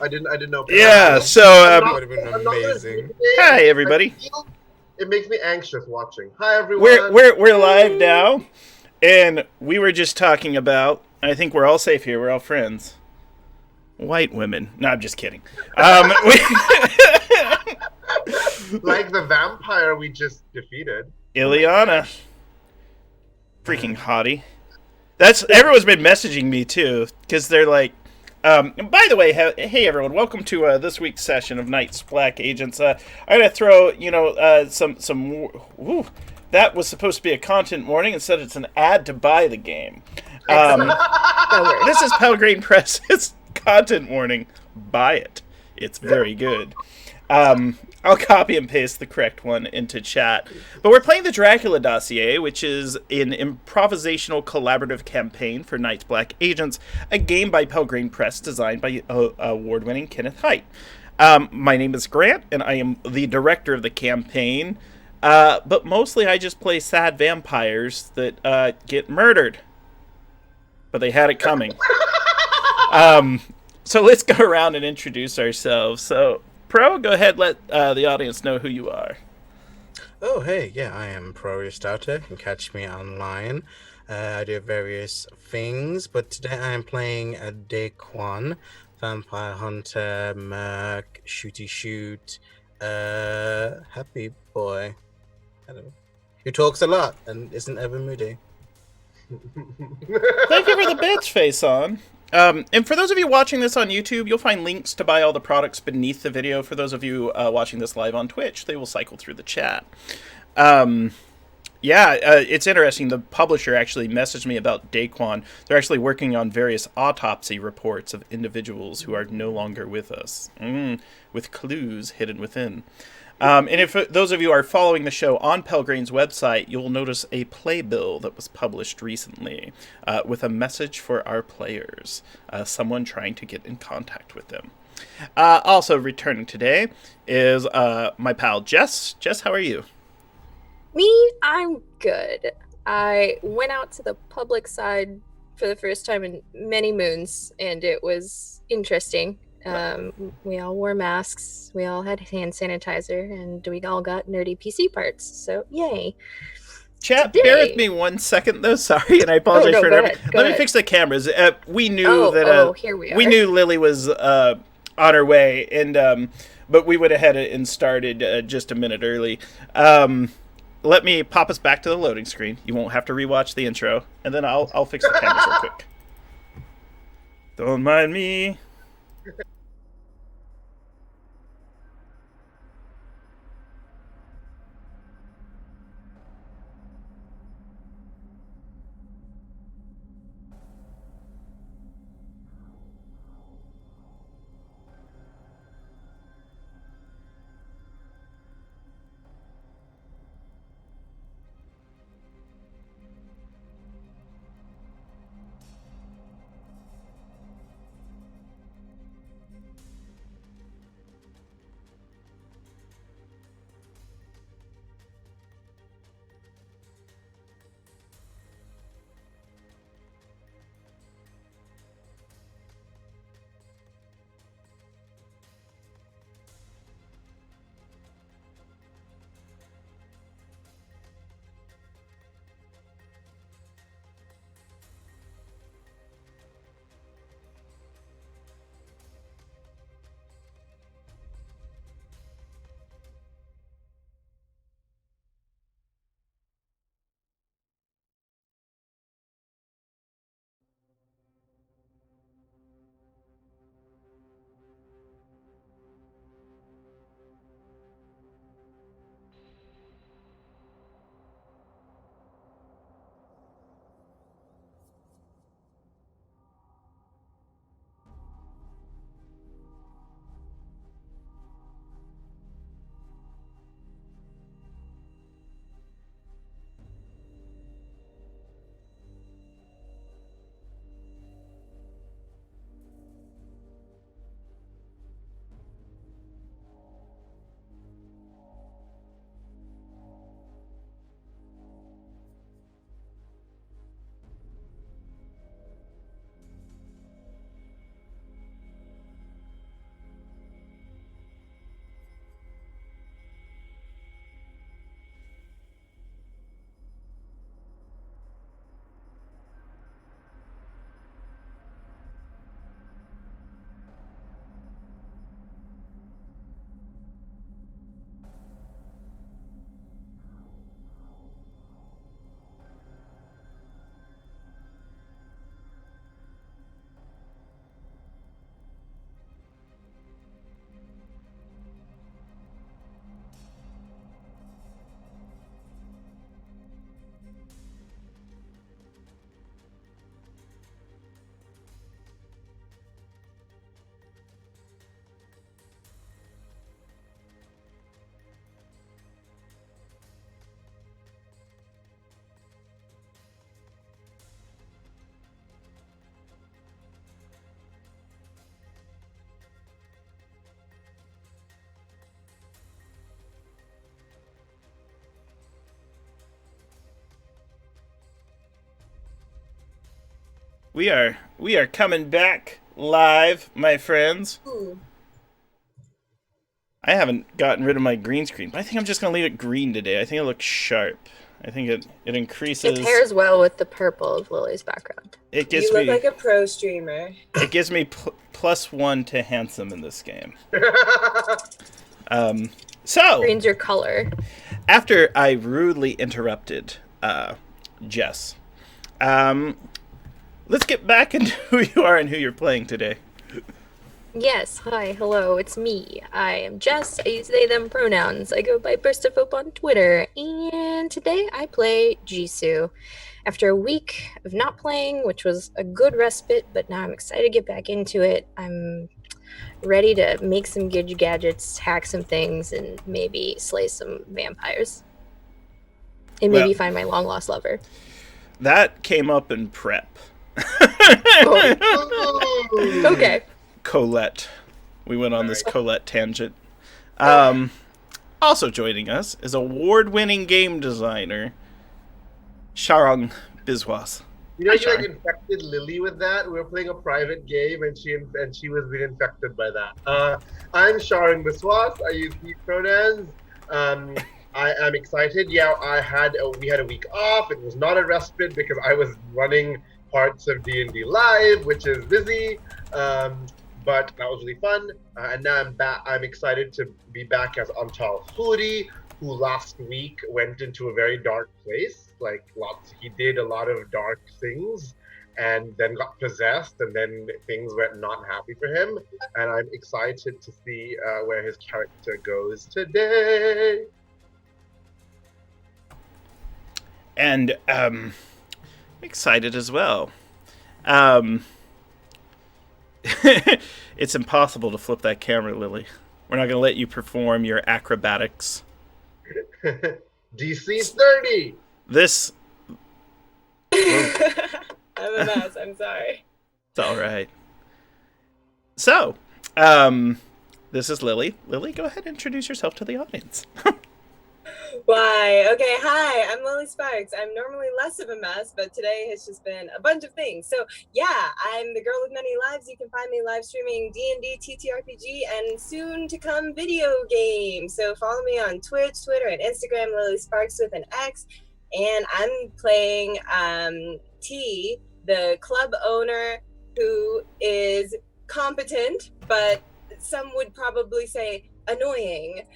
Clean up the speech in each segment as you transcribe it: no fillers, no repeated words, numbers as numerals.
I didn't know. Yeah, Pelgrane. so Not, Would have been I'm not gonna say amazing. today hi because everybody. it makes me anxious watching. Hi We're everyone. we're we're live now, and we were just talking about. I think we're all safe here. We're all friends. White women. No, I'm just kidding. Like the vampire we just defeated. Ileana, freaking hottie. That's everyone's been messaging me too because they're like. By the way, hey everyone, welcome to this week's session of Knights Black Agents. I'm gonna throw some. Ooh, that was supposed to be a content warning. Instead, it's an ad to buy the game. This is Pelgrane Press. It's content warning. Buy it. It's very good. I'll copy and paste the correct one into chat. But we're playing the Dracula Dossier, which is an improvisational collaborative campaign for Knights Black Agents, a game by Pelgrane Press designed by award-winning Kenneth Haidt. My name is Grant, and I am the director of the campaign. But mostly I just play sad vampires that get murdered. But they had it coming. So let's go around and introduce ourselves. So, Pro, go ahead, let the audience know who you are. Oh, hey, yeah, I am Pro Starter. You can catch me online. I do various things, but today I am playing a Daquan, Vampire Hunter, Merc, Shooty Shoot, happy boy. I don't know. Who talks a lot and isn't ever moody. Thank you for the bits, Face On. And for those of you watching this on YouTube, you'll find links to buy all the products beneath the video. For those of you watching this live on Twitch, they will cycle through the chat. It's interesting. The publisher actually messaged me about Daquan. They're actually working on various autopsy reports of individuals who are no longer with us, with clues hidden within. And if those of you are following the show on Pelgrane's website, you'll notice a playbill that was published recently with a message for our players, someone trying to get in contact with them. Also returning today is my pal Jess. Jess, how are you? Me, I'm good. I went out to the public side for the first time in many moons, and it was interesting. We all wore masks, we all had hand sanitizer, and we all got nerdy PC parts, so yay. Chat, bear with me 1 second though, sorry, and I apologize for it. Let me fix the cameras. We knew here we are. We knew Lily was on her way, and but we went ahead and started just a minute early. Let me pop us back to the loading screen. You won't have to rewatch the intro, and then I'll fix the cameras real quick. Don't mind me. We are coming back live, my friends. Ooh. I haven't gotten rid of my green screen, but I think I'm just gonna leave it green today. I think it looks sharp. I think it increases. It pairs well with the purple of Lily's background. It gives You look me like a pro streamer. it gives me +1 to handsome in this game. So Green's your color. after I rudely interrupted Jess, let's get back into who you are and who you're playing today. Yes, hi, hello, it's me. I am Jess. I use they, them pronouns. I go by Burst of Hope on Twitter. And today I play Jisoo. After a week of not playing, which was a good respite, but now I'm excited to get back into it. I'm ready to make some good gadgets, hack some things, and maybe slay some vampires. And maybe Well- find my long-lost lover. That came up in prep. Oh, okay. Colette. We went on this Colette tangent. Also joining us is award-winning game designer Sharang Biswas. You know, Hi, you like Char. infected Lily with that. We were playing a private game, and she was being infected by that. I'm Sharon Biswas. I use he pronouns. I am excited. Yeah, we had a week off. It was not a respite because I was running parts of D&D Live, which is busy. But that was really fun. And now I'm back. I'm excited to be back as Antal Huri, who last week went into a very dark place. He did a lot of dark things and then got possessed, and then things went not happy for him. And I'm excited to see where his character goes today. And excited as well. It's impossible to flip that camera, Lily. We're not going to let you perform your acrobatics. DC 30. This... I'm a mess. I'm sorry. It's all right. So, this is Lily. Lily, go ahead and introduce yourself to the audience. Why? Okay, hi, I'm Lily Sparks. I'm normally less of a mess, but today has just been a bunch of things. So yeah, I'm the girl with many lives. You can find me live streaming D&D, TTRPG, and soon to come video games. So follow me on Twitch, Twitter, and Instagram, Lily Sparks with an X. And I'm playing T, the club owner who is competent, but some would probably say annoying.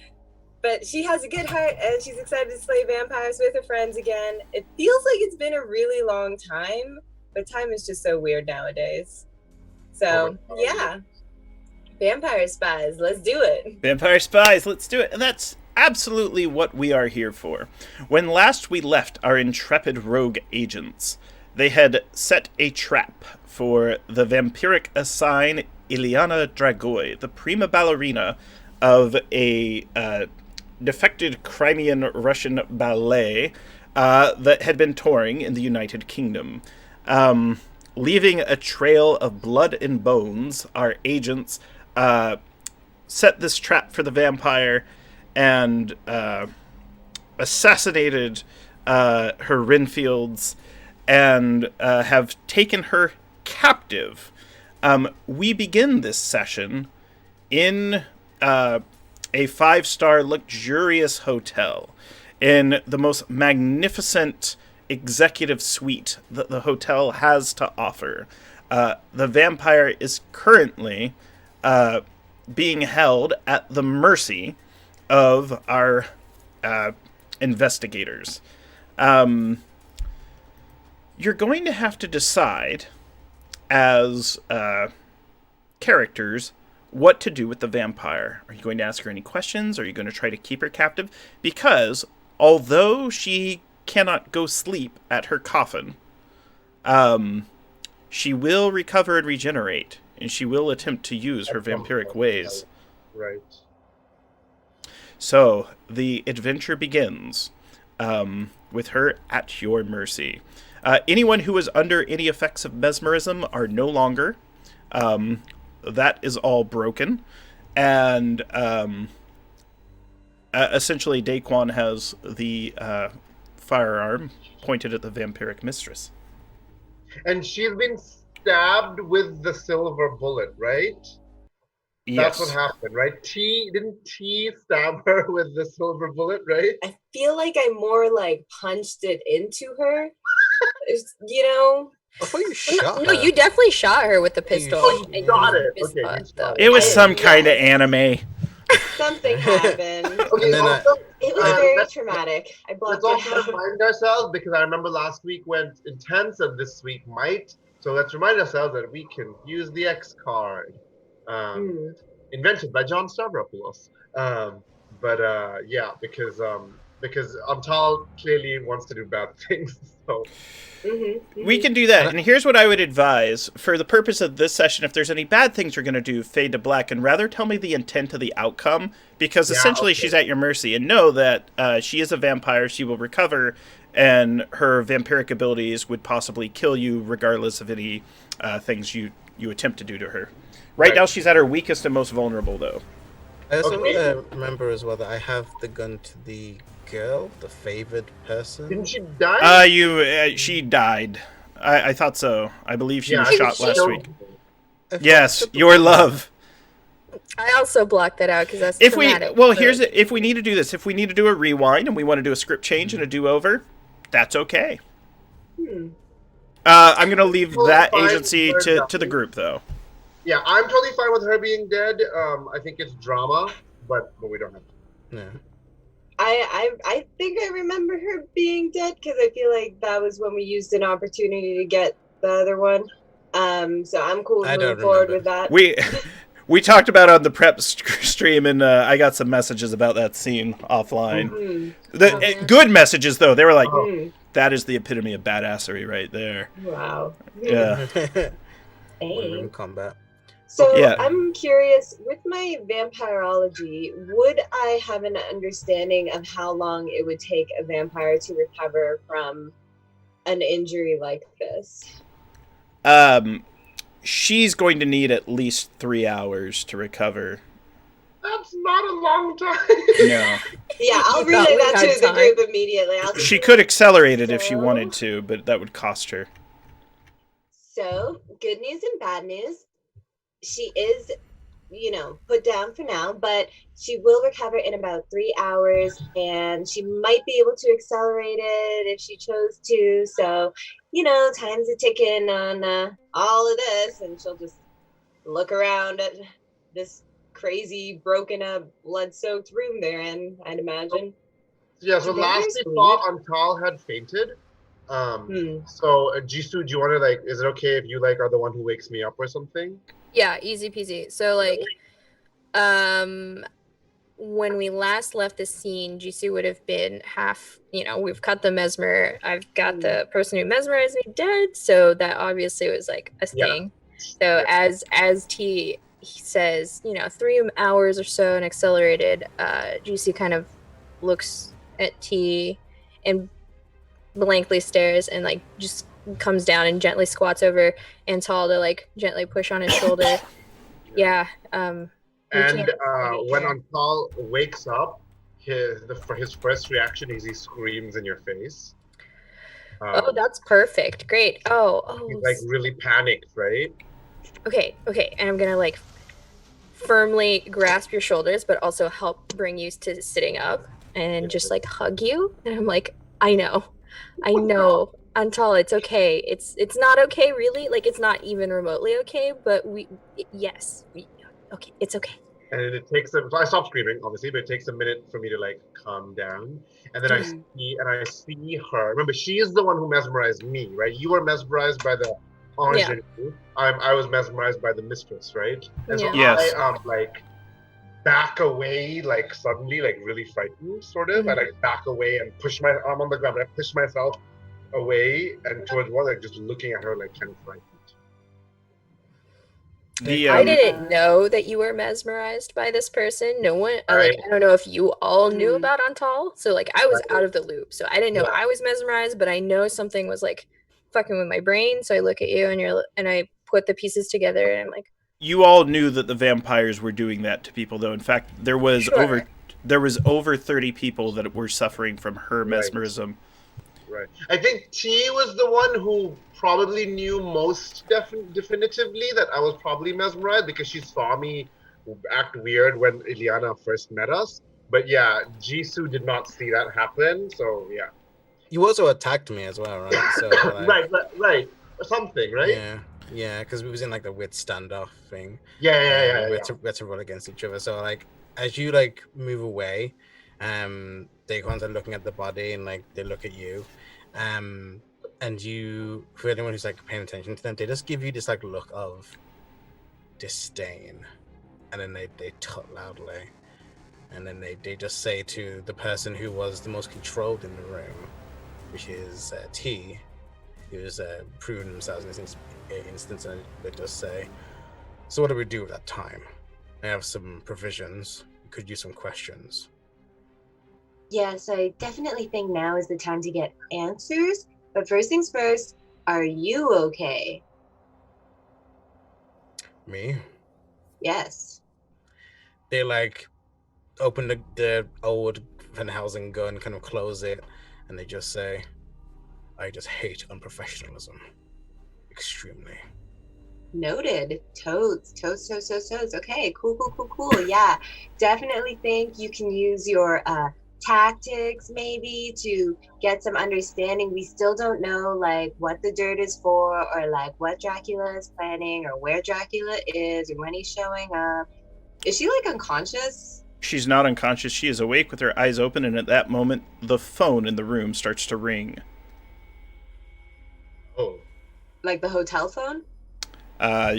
But she has a good heart, and she's excited to slay vampires with her friends again. It feels like it's been a really long time, but time is just so weird nowadays. So, yeah. Vampire spies, let's do it. Vampire Spies, let's do it. And that's absolutely what we are here for. When last we left our intrepid rogue agents, they had set a trap for the vampiric assign Ileana Dragoi, the prima ballerina of a defected Crimean Russian ballet that had been touring in the United Kingdom. Leaving a trail of blood and bones, our agents set this trap for the vampire and assassinated her Renfields and have taken her captive. We begin this session in a 5-star luxurious hotel in the most magnificent executive suite that the hotel has to offer. The vampire is currently being held at the mercy of our investigators. You're going to have to decide as characters what to do with the vampire. Are you going to ask her any questions? Are you going to try to keep her captive? Because although she cannot go sleep at her coffin, she will recover and regenerate, and she will attempt to use her vampiric ways. Right. So the adventure begins with her at your mercy. Anyone who is under any effects of mesmerism are no longer. That is all broken. And essentially, Daquan has the firearm pointed at the vampiric mistress. And she's been stabbed with the silver bullet, right? That's what Yes. happened, right? Didn't T stab her with the silver bullet, right? I feel like I more like punched it into her. You know, I thought you shot No, her. you definitely shot her with the pistol. Oh, you and got you it. missed Okay, the- you shot the- it. It was I- some kind of yes. anime. something happened. Okay, And then also, It was Uh, very let's- traumatic. I let's blocked also it out. remind ourselves, because I remember last week went intense and this week might. So let's remind ourselves that we can use the X card. Mm. Invented by John Stavropoulos. Yeah, because Antal clearly wants to do bad things. So We can do that, and here's what I would advise. For the purpose of this session, if there's any bad things you're going to do, fade to black, and rather tell me the intent of the outcome, because Yeah, essentially okay. she's at your mercy. And know that she is a vampire, she will recover, and her vampiric abilities would possibly kill you regardless of any things you attempt to do to her. Right now she's at her weakest and most vulnerable, though. I also Okay. remember as well that I have the gun to the girl, the favored person. didn't she die? She died. I thought so. I believe she was I shot think last so. week. Yes, your love. I also blocked that out because that's If we traumatic. well, but- here's it. If we need to do this, if we need to do a rewind and we want to do a script change and a do-over, that's okay. I'm gonna leave Well, that fine, agency fair to enough. the group, though. Yeah, I'm totally fine with her being dead. I think it's drama, but we don't have to. Yeah. I think I remember her being dead because I feel like that was when we used an opportunity to get the other one. So I'm cool I moving don't forward remember. with that. We talked about it on the prep stream, and I got some messages about that scene offline. Mm. Good messages, though. They were like, Mm. "That is the epitome of badassery right there." Wow. Yeah. Hey. We're in combat. So Yeah. I'm curious, with my vampirology, would I have an understanding of how long it would take a vampire to recover from an injury like this? She's going to need at least 3 hours to recover. That's not a long time. No. Yeah, I'll You thought relay we that had to the time. group immediately. She could accelerate it if she So- wanted to, but that would cost her. So, good news and bad news. She is, put down for now, but she will recover in about 3 hours, and she might be able to accelerate it if she chose to. So, time's a ticking on all of this, and she'll just look around at this crazy, broken up, blood-soaked room they're in, I'd imagine. Yeah, so Very last we sweet. thought Antal had fainted. Hmm. So Jisoo, do you want to is it okay if you are the one who wakes me up or something? Yeah, easy peasy. So when we last left the scene, Jisoo would have been half, we've cut the mesmer. I've got the person who mesmerized me dead, so that obviously was like a Yeah. thing. So as T he says, 3 hours or so and accelerated, Jisoo kind of looks at T and blankly stares and just comes down and gently squats over Antal to gently push on his shoulder. Yeah. We And can't- when Antal wakes up, his first reaction is he screams in your face. Oh, that's perfect. Great. He's really panicked, right? Okay. And I'm gonna firmly grasp your shoulders, but also help bring you to sitting up and just hug you. And I'm like, I know, Antal, it's okay. It's not okay, really. It's not even remotely okay. But okay, it's okay. And it takes so I stop screaming, obviously, but it takes a minute for me to calm down. And then I see her. Remember, she is the one who mesmerized me, right? You were mesmerized by the ingenue. I was mesmerized by the mistress, right? And so Yes. I back away, suddenly, really frightened, sort of. I back away and push my arm on the ground. I push myself away and towards one, just looking at her kind of frightened. I didn't know that you were mesmerized by this person. No one, Right. I don't know if you all knew Mhm. about Antal. So I was Right. out of the loop. So I didn't know Yeah. I was mesmerized, but I know something was fucking with my brain. So I look at you and I put the pieces together and I'm like, You all knew that the vampires were doing that to people, though. In fact, there was Sure. over 30 people that were suffering from her mesmerism. right. I think T was the one who probably knew most definitively that I was probably mesmerized because she saw me act weird when Ileana first met us. But yeah, Jisoo did not see that happen. So yeah. You also attacked me as well, right? So like, Right. Something, right? yeah, because we was in like the wit standoff thing. Yeah. We had to roll against each other. So like, as you like move away, Daquans are looking at the body and like they look at you, and you, for anyone who's like paying attention to them, they just give you this like look of disdain, and then they tut loudly, and then they just say to the person who was the most controlled in the room, which is T, who is proven themselves in this instance, and they just say, "So what do we do with that time? I have some provisions. We could use some questions." Yes, I definitely think now is the time to get answers. But first things first, are you okay? Me? Yes. They like open the old Van Helsing gun, kind of close it, and they just say, "I just hate unprofessionalism. Extremely." Noted. Toads. Okay, cool. Yeah, definitely think you can use your tactics maybe to get some understanding. We still don't know like what the dirt is for, or like what Dracula is planning, or where Dracula is, or when he's showing up. Is she like unconscious? She's not unconscious. She is awake with her eyes open, and at that moment, the phone in the room starts to ring. Oh. Like the hotel phone?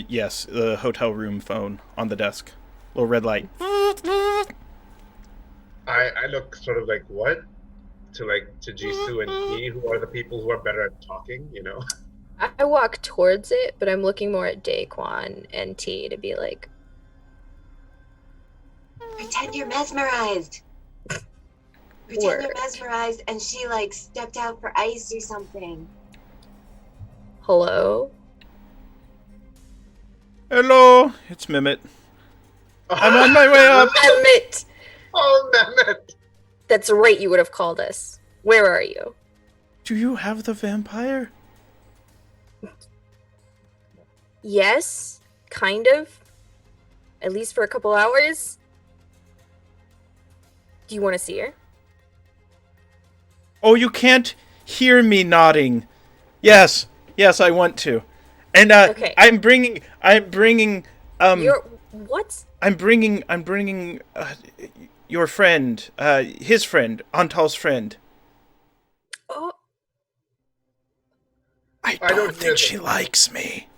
Yes, the hotel room phone on the desk. Little red light. I look sort of like, what? To Jisoo and T, who are the people who are better at talking, you know? I walk towards it, but I'm looking more at Daquan and T to be like, Pretend you're mesmerized. Pretend you're mesmerized and she like stepped out for ice or something. hello? Hello, it's Mimit. I'm on my way up. Mehmet! Oh, Mehmet! That's right, you would have called us. Where are you? Do you have the vampire? Yes, kind of. At least for a couple hours. Do you want to see her? Oh, you can't hear me nodding. Yes, I want to. And Okay. I'm bringing You're what? I'm bringing your friend, his friend, Antal's friend. Oh, I don't don't hear think she them. likes me.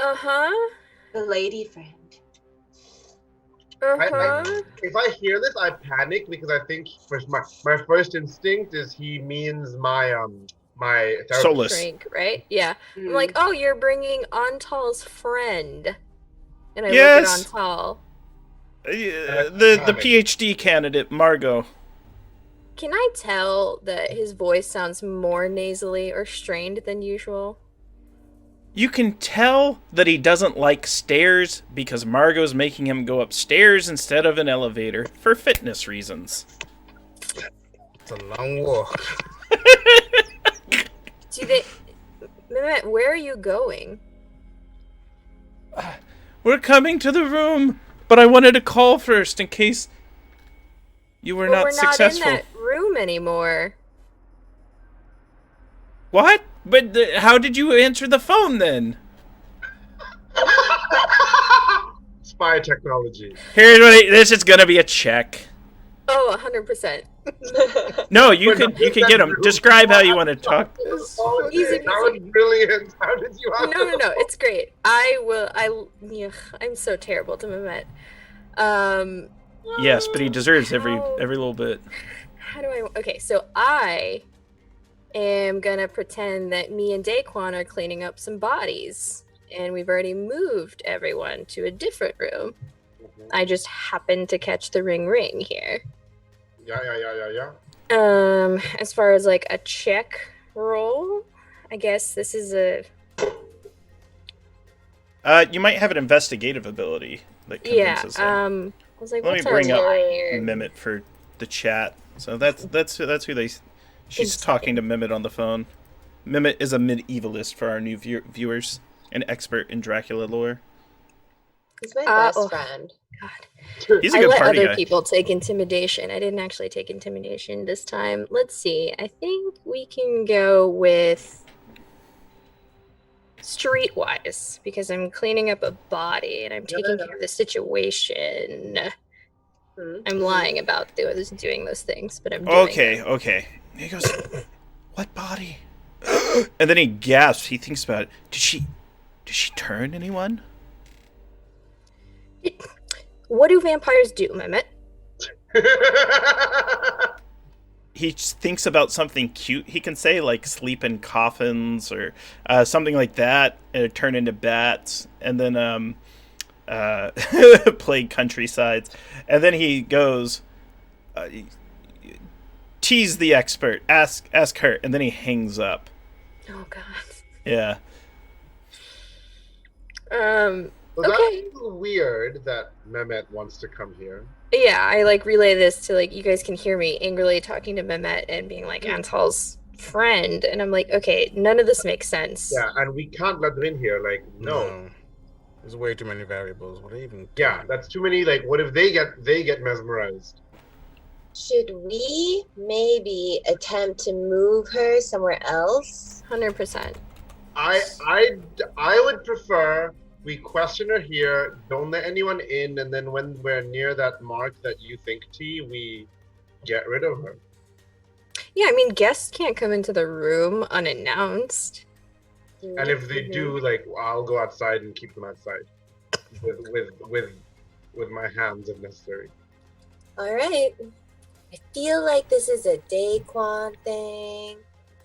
uh-huh. The lady friend. Uh-huh. If I hear this, I panic because I think my first instinct is he means my therapist. Solus. Shrink, right? Yeah. I'm like, oh, you're bringing Antal's friend. And I Yes. look at Antal. The PhD candidate, Margot. Can I tell that his voice sounds more nasally or strained than usual? You can tell that he doesn't like stairs because Margot's making him go upstairs instead of an elevator for fitness reasons. It's a long walk. Mehmet, where are you going? We're coming to the room, but I wanted to call first in case you were not successful. We're not in that room anymore. What? But how did you answer the phone then? Spy technology. Here's what this is gonna be a check. Oh, 100%. No, you could get him. Describe how you want to talk. Oh, Easy that was brilliant. How did you have No, it's great. I'm so terrible to Mehmet. Yes, but he deserves every little bit. Okay, so I am gonna pretend that me and Daquan are cleaning up some bodies, and we've already moved everyone to a different room. I just happened to catch the ring here. Yeah. As far as like a check roll, I guess this is a You might have an investigative ability that convinces him. I was like, Let me what's bring our up line here? Mimit for the chat. So that's who they She's talking to Mehmet on the phone. Mehmet is a medievalist for our new viewers, an expert in Dracula lore. He's my best friend. God. He's a good let party other guy. people take intimidation. I didn't actually take intimidation this time. Let's see. I think we can go with streetwise because I'm cleaning up a body and I'm taking care of the situation. I'm lying about doing those things, but I'm doing them. Okay. He goes, "What body?" And then he gasps. He thinks about it. Did she turn anyone? What do vampires do, Mehmet? He thinks about something cute. He can say like sleep in coffins or something like that, and turn into bats, and then plague countrysides. And then he goes, tease the expert, ask her, and then he hangs up. Oh God. Yeah. Well, Okay. that's weird that Mehmet wants to come here. Yeah, I relay this to you guys can hear me angrily talking to Mehmet and being like Antal's friend, and I'm like, okay, none of this makes sense. Yeah, and we can't let them in here. No. There's way too many variables. What are you even doing? Yeah, that's too many. What if they get mesmerized? Should we maybe attempt to move her somewhere else? 100%. I would prefer we question her here, don't let anyone in, and then when we're near that mark that you think, T, we get rid of her. Yeah, I mean, guests can't come into the room unannounced. And if they do, I'll go outside and keep them outside with my hands if necessary. All right. I feel like this is a Daquan thing.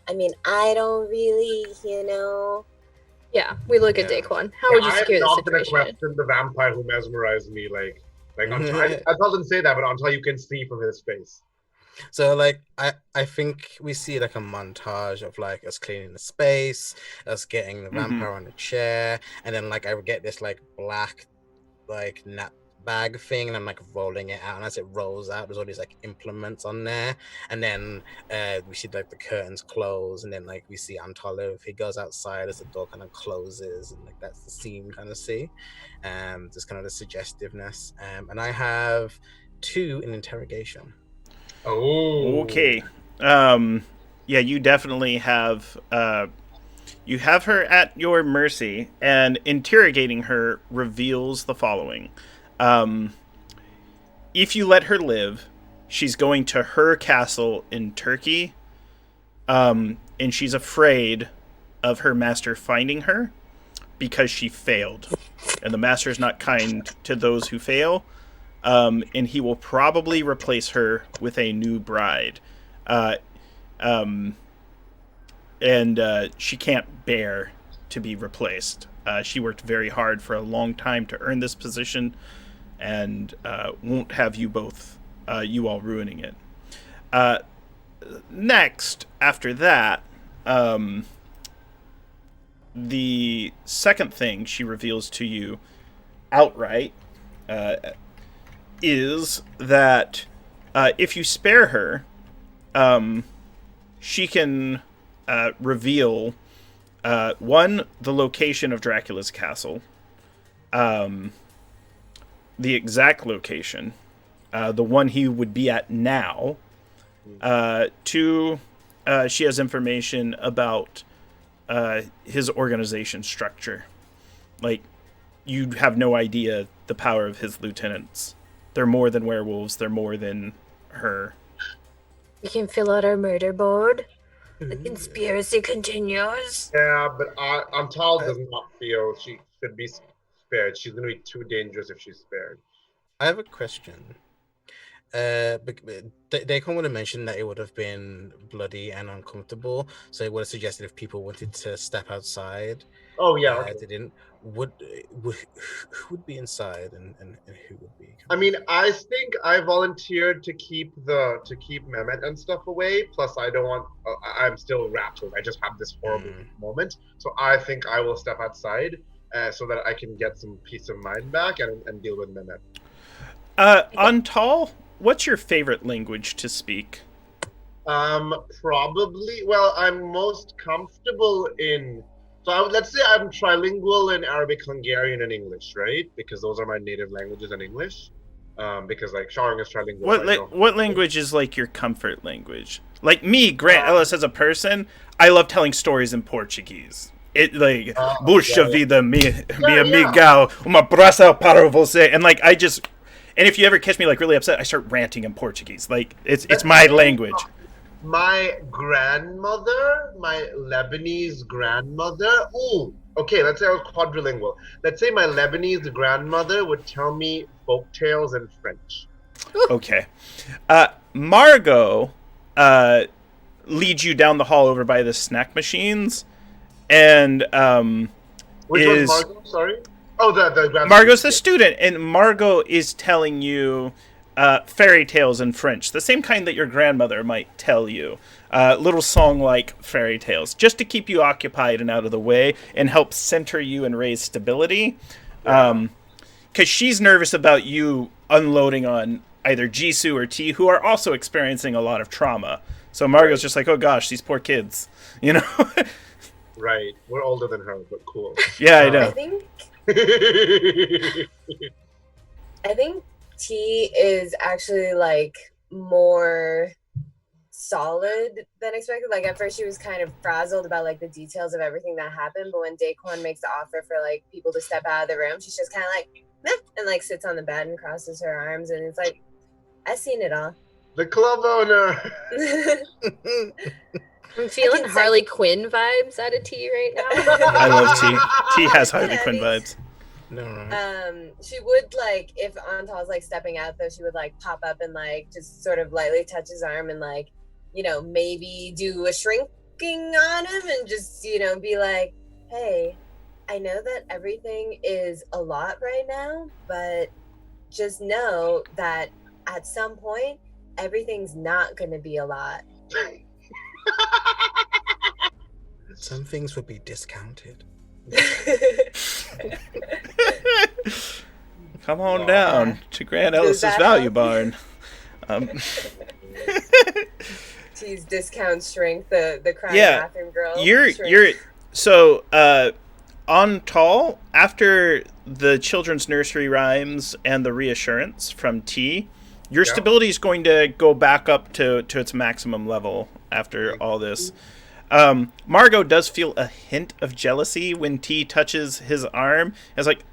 I mean, I don't really, Yeah, we look at Daquan. How would you secure the I'm not gonna situation? question the vampire who mesmerized me. I doesn't say that, but until you can see from his face. So I think we see a montage of us cleaning the space, us getting the vampire on the chair, and then I get this black nap bag thing, and I'm rolling it out, and as it rolls out there's all these implements on there, and then we see the curtains close, and then we see Antoliv, he goes outside as the door kind of closes, and that's the scene we kind of see, just kind of the suggestiveness, and I have 2 in interrogation. Oh, okay. Yeah, you definitely have you have her at your mercy, and interrogating her reveals the following. If you let her live, she's going to her castle in Turkey, and she's afraid of her master finding her because she failed. And the master is not kind to those who fail, and he will probably replace her with a new bride. And she can't bear to be replaced. She worked very hard for a long time to earn this position, and won't have you all ruining it. Next, after that, the second thing she reveals to you outright is that if you spare her, she can reveal one, the location of Dracula's castle, the exact location, the one he would be at now. 2, she has information about his organization structure. You have no idea the power of his lieutenants. They're more than werewolves. They're more than her. We can fill out our murder board. The conspiracy continues. Yeah, but Antal does not feel she should be spared. She's going to be too dangerous if she's spared. I have a question. Daquan would have mentioned that it would have been bloody and uncomfortable, so it would have suggested if people wanted to step outside. Oh yeah, okay. They didn't. Who would be inside and who would be? I mean, I think I volunteered to keep Mehmet and stuff away. Plus, I don't want. I'm still rattled. I just have this horrible moment, so I think I will step outside so that I can get some peace of mind back and deal with Mehmet. Antal, what's your favorite language to speak? Probably. Well, I'm most comfortable in. So let's say I'm trilingual in Arabic, Hungarian, and English, right? Because those are my native languages in English. Because like Sharing is trilingual, so I know. What language is like your comfort language? Like me, Grant Uh, Ellis, as a person, I love telling stories in Portuguese. It like yeah, Puxa yeah, vida mi yeah, yeah. amigal, uma abraço para você, and like I just, and if you ever catch me like really upset, I start ranting in Portuguese. Like it's Let's my say language. my grandmother, my Lebanese grandmother. Ooh, okay. Let's say I was quadrilingual. Let's say my Lebanese grandmother would tell me folk tales in French. Okay, Margot leads you down the hall over by the snack machines, and Which one's is Margot? Sorry. Oh, the grad Margot's the student. student, and Margot is telling you fairy tales in French, the same kind that your grandmother might tell you. Little song-like fairy tales, just to keep you occupied and out of the way, and help center you and raise stability. Yeah. Because she's nervous about you unloading on either Jisoo or T, who are also experiencing a lot of trauma. So Margot's Right. just like, oh gosh, these poor kids, you know? Right. We're older than her, but cool. Yeah, I I know. think I think T is actually like more solid than expected. Like at first she was kind of frazzled about like the details of everything that happened, but when Daquan makes the offer for like people to step out of the room, she's just kind of like meh, and like sits on the bed and crosses her arms, and it's like I've seen it all. The club owner. I'm feeling can say- Harley Quinn vibes out of T right now. I love T. T has Harley Yeah, Quinn these- vibes. No, right. She would like if Antal's like stepping out though, she would like pop up and like just sort of lightly touch his arm and like, you know, maybe do a shrinking on him and just, you know, be like, hey, I know that everything is a lot right now, but just know that at some point everything's not gonna be a lot. Some things would be discounted. Come on Wow. down to Grand Does Ellis's that Value help? Barn. She's discount shrink, the crying Yeah, bathroom girl. you're shrink. so on Tall after the children's nursery rhymes and the reassurance from T. Your Yeah. stability is going to go back up to its maximum level after all this. Margot does feel a hint of jealousy when T touches his arm. It's like,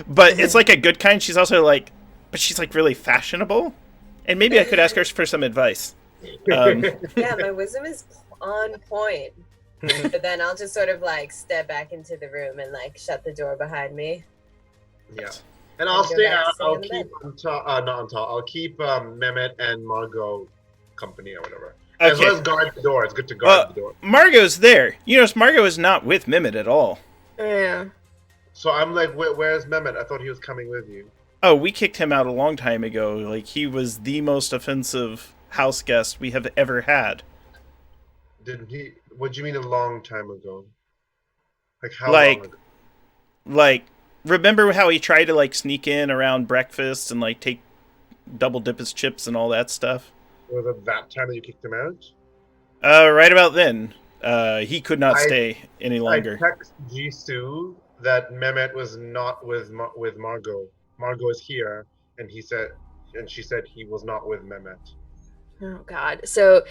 but it's like a good kind. She's also like, but she's like really fashionable, and maybe I could ask her for some advice. Yeah, my wisdom is on point. But then I'll just sort of like step back into the room and like shut the door behind me. Yeah. And I'll Go stay back, out. stay I'll in the keep on top. Not on top. I'll keep Mehmet and Margot company or whatever. As Okay. well as guard the door. It's good to guard the door. Margot's there. You notice Margot is not with Mimit at all. Yeah. So I'm like, where's Mehmet? I thought he was coming with you. Oh, we kicked him out a long time ago. Like, he was the most offensive house guest we have ever had. Didn't he? What do you mean a long time ago? Like how Like- long ago? Like, remember how he tried to, like, sneak in around breakfast and, like, take double dip his chips and all that stuff? Was it that time that you kicked him out? Right about then. He could not I- stay any longer. I text Jisoo that Mehmet was not with Margot. Margot is here, and she said he was not with Mehmet. Oh God. So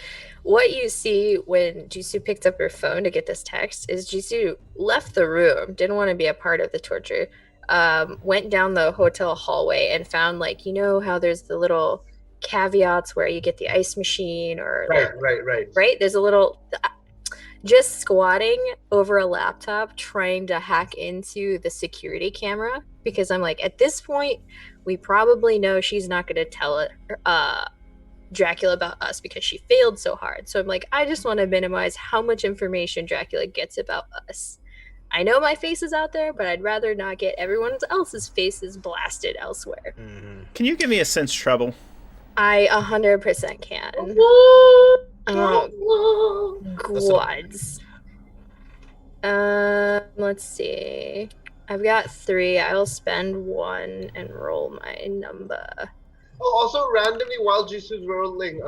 what you see when Jisoo picked up her phone to get this text is Jisoo left the room, didn't want to be a part of the torture, went down the hotel hallway and found, like, you know how there's the little caveats where you get the ice machine or like, Right. there's a little just squatting over a laptop trying to hack into the security camera, because I'm like, at this point we probably know she's not going to tell it Dracula about us because she failed so hard. So I'm like, I just want to minimize how much information Dracula gets about us. I know my face is out there, but I'd rather not get everyone else's faces blasted elsewhere. Mm-hmm. Can you give me a sense trouble? I 100% can. Oh, gods. Let's see. I've got 3. I'll spend 1 and roll my number. Oh, also randomly while Jisu's rolling,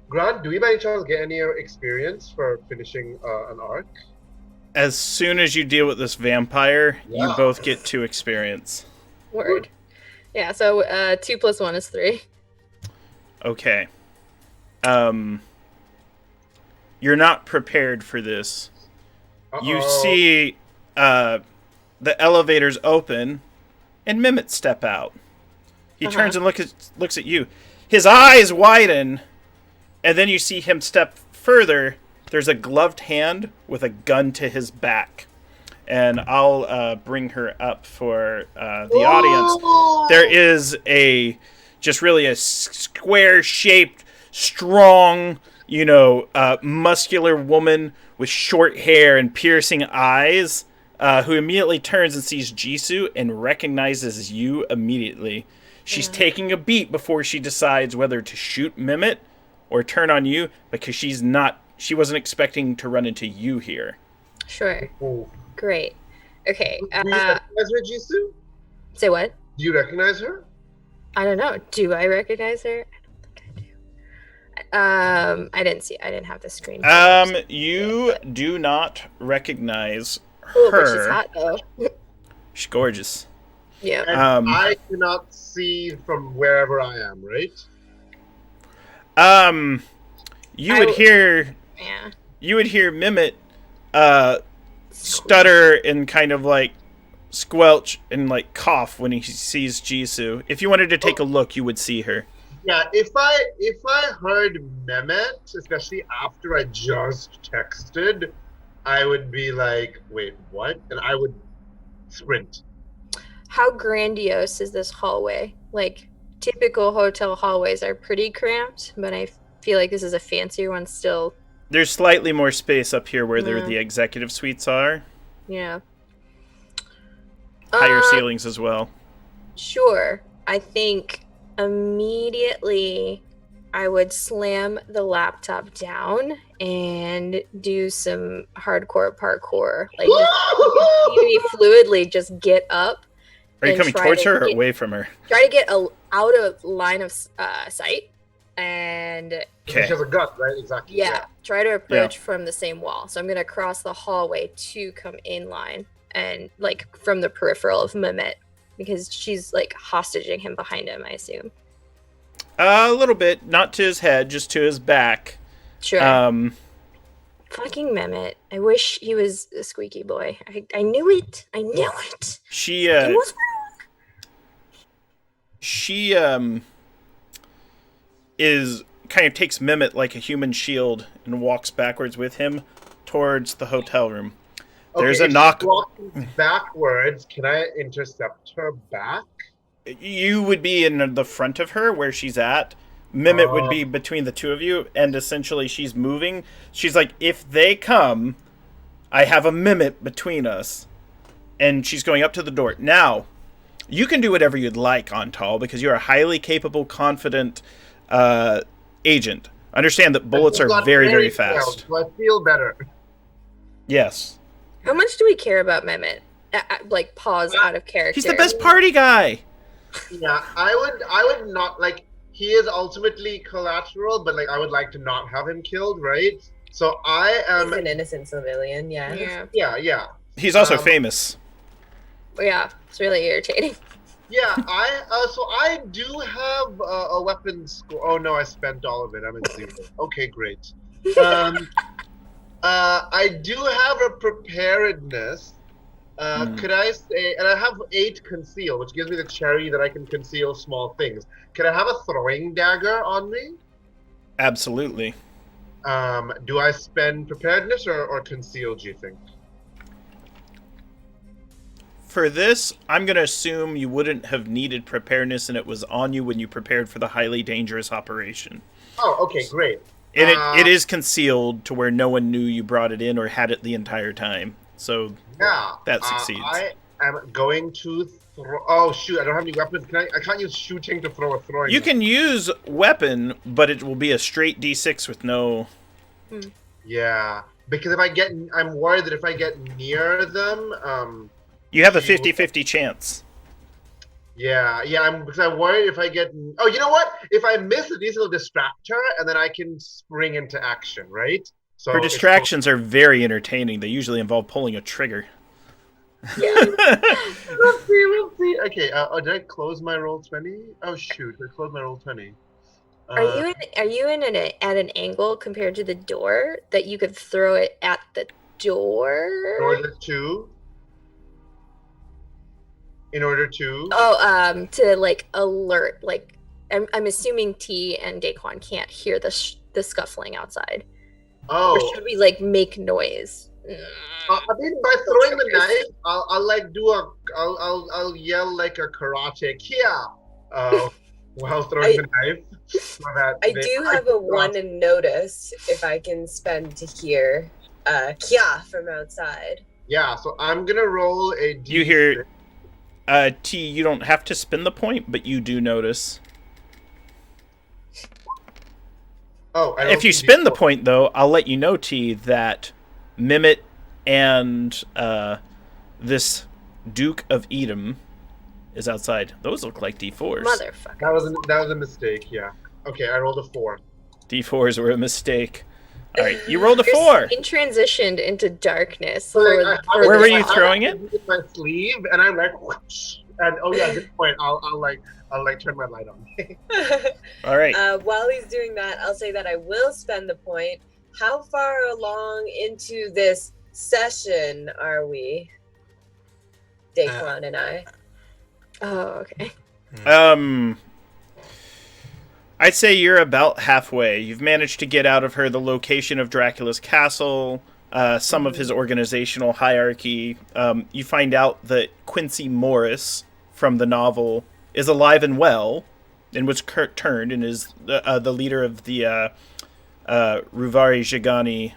Grant, do we by any chance get any experience for finishing an arc? As soon as you deal with this vampire, you Yeah. both get 2 experience. Word. Yeah, so 2 + 1 is 3. Okay. You're not prepared for this. You see the elevators open and Mimit step out. He turns and looks at you. His eyes widen, and then you see him step further. There's a gloved hand with a gun to his back. And I'll bring her up for the audience. There is just really a square-shaped, strong, muscular woman with short hair and piercing eyes, who immediately turns and sees Jisoo and recognizes you immediately. She's taking a beat before she decides whether to shoot Mimit or turn on you, because she wasn't expecting to run into you here. Sure. Oh. Great. Okay. Do you recognize her, Jisoo? Say what? Do you recognize her? I don't know. Do I recognize her? I don't think I do. I didn't have the screen. You do not recognize her. Oh, but she's hot though. She's gorgeous. Yeah. And I cannot see from wherever I am, right? You would hear Mimit stutter and kind of like squelch and like cough when he sees Jisoo. If you wanted to take a look, you would see her. Yeah, if I heard Mehmet, especially after I just texted, I would be like, wait, what? And I would sprint. How grandiose is this hallway? Like, typical hotel hallways are pretty cramped, but I feel like this is a fancier one still. There's slightly more space up here where the executive suites are. Yeah. Higher ceilings as well. Sure. I think immediately I would slam the laptop down and do some hardcore parkour. Like, you fluidly just get up. Are you coming towards her or away from her? Try to get out of line of sight. And she has a gun, right? Exactly. Yeah. Try to approach from the same wall. So I'm gonna cross the hallway to come in line and like from the peripheral of Mehmet, because she's like hostaging him behind him, I assume. A little bit, not to his head, just to his back. Sure. Fucking Mehmet. I wish he was a squeaky boy. I knew it. I knew it. She is kind of takes Mimit like a human shield and walks backwards with him towards the hotel room. There's a knock. Walking backwards. Can I intercept her back? You would be in the front of her where she's at. Mimit would be between the two of you, and essentially she's moving. She's like, if they come, I have a Mimit between us. And she's going up to the door. Now, you can do whatever you'd like, Antal, because you're a highly capable, confident agent. Understand that bullets are very, very fast. So I feel better. Yes. How much do we care about Mehmet? Like, pause out of character. He's the best party guy. Yeah, I would not, like, he is ultimately collateral, but like I would like to not have him killed, right? So I am He's an innocent civilian, yeah. He's also famous. Yeah, it's really irritating. Yeah, I do have a weapons score. Oh no, I spent all of it. I'm at 0. Okay, great. I do have a preparedness. Could I say, and I have 8 conceal, which gives me the cherry that I can conceal small things. Can I have a throwing dagger on me? Absolutely. Do I spend preparedness or conceal, do you think? For this, I'm going to assume you wouldn't have needed preparedness and it was on you when you prepared for the highly dangerous operation. Oh, okay, great. And it is concealed to where no one knew you brought it in or had it the entire time. So yeah, that succeeds. I am going to throw... Oh, shoot, I don't have any weapons. I can't use shooting to throw a throwing. You can use weapon, but it will be a straight D6 with no... Yeah, because I'm worried that if I get near them... you have a 50-50 chance. Yeah, because I'm worried if I get. Oh, you know what? If I miss, at least it'll distract her, and then I can spring into action, right? Her So it's distractions are very entertaining. They usually involve pulling a trigger. Yeah. We'll see. We'll see. Okay. Did I close my roll 20? Oh shoot! I closed my roll 20. Are you in at an angle compared to the door that you could throw it at the door? In order to. Oh, to like alert. Like I'm assuming T and Daquan can't hear the scuffling outside. Or Oh. should we like make noise? I mean, by throwing the knife, I'll like do a. I'll yell like a karate kia. While throwing the knife. So that I do have a 1 in notice if I can spend to hear Kia from outside. Yeah, so I'm gonna roll a D6. You hear T, you don't have to spin the point, but you do notice. Oh, if you spin the point, though, I'll let you know, T, that Mimit and this Duke of Edom is outside. Those look like D4s. Motherfucker. That was a mistake, yeah. Okay, I rolled a 4. D4s were a mistake. All right, you rolled a 4. Your scene transitioned into darkness. So, where were you throwing it? In my sleeve, and I'm like, whoosh, and oh yeah, at this point, I'll turn my light on. All right. While he's doing that, I'll say that I will spend the point. How far along into this session are we, Daquan and I? Oh, okay. I'd say you're about halfway. You've managed to get out of her the location of Dracula's castle, some of his organizational hierarchy. You find out that Quincy Morris from the novel is alive and well, and was turned and is the leader of the Ruvari Jigani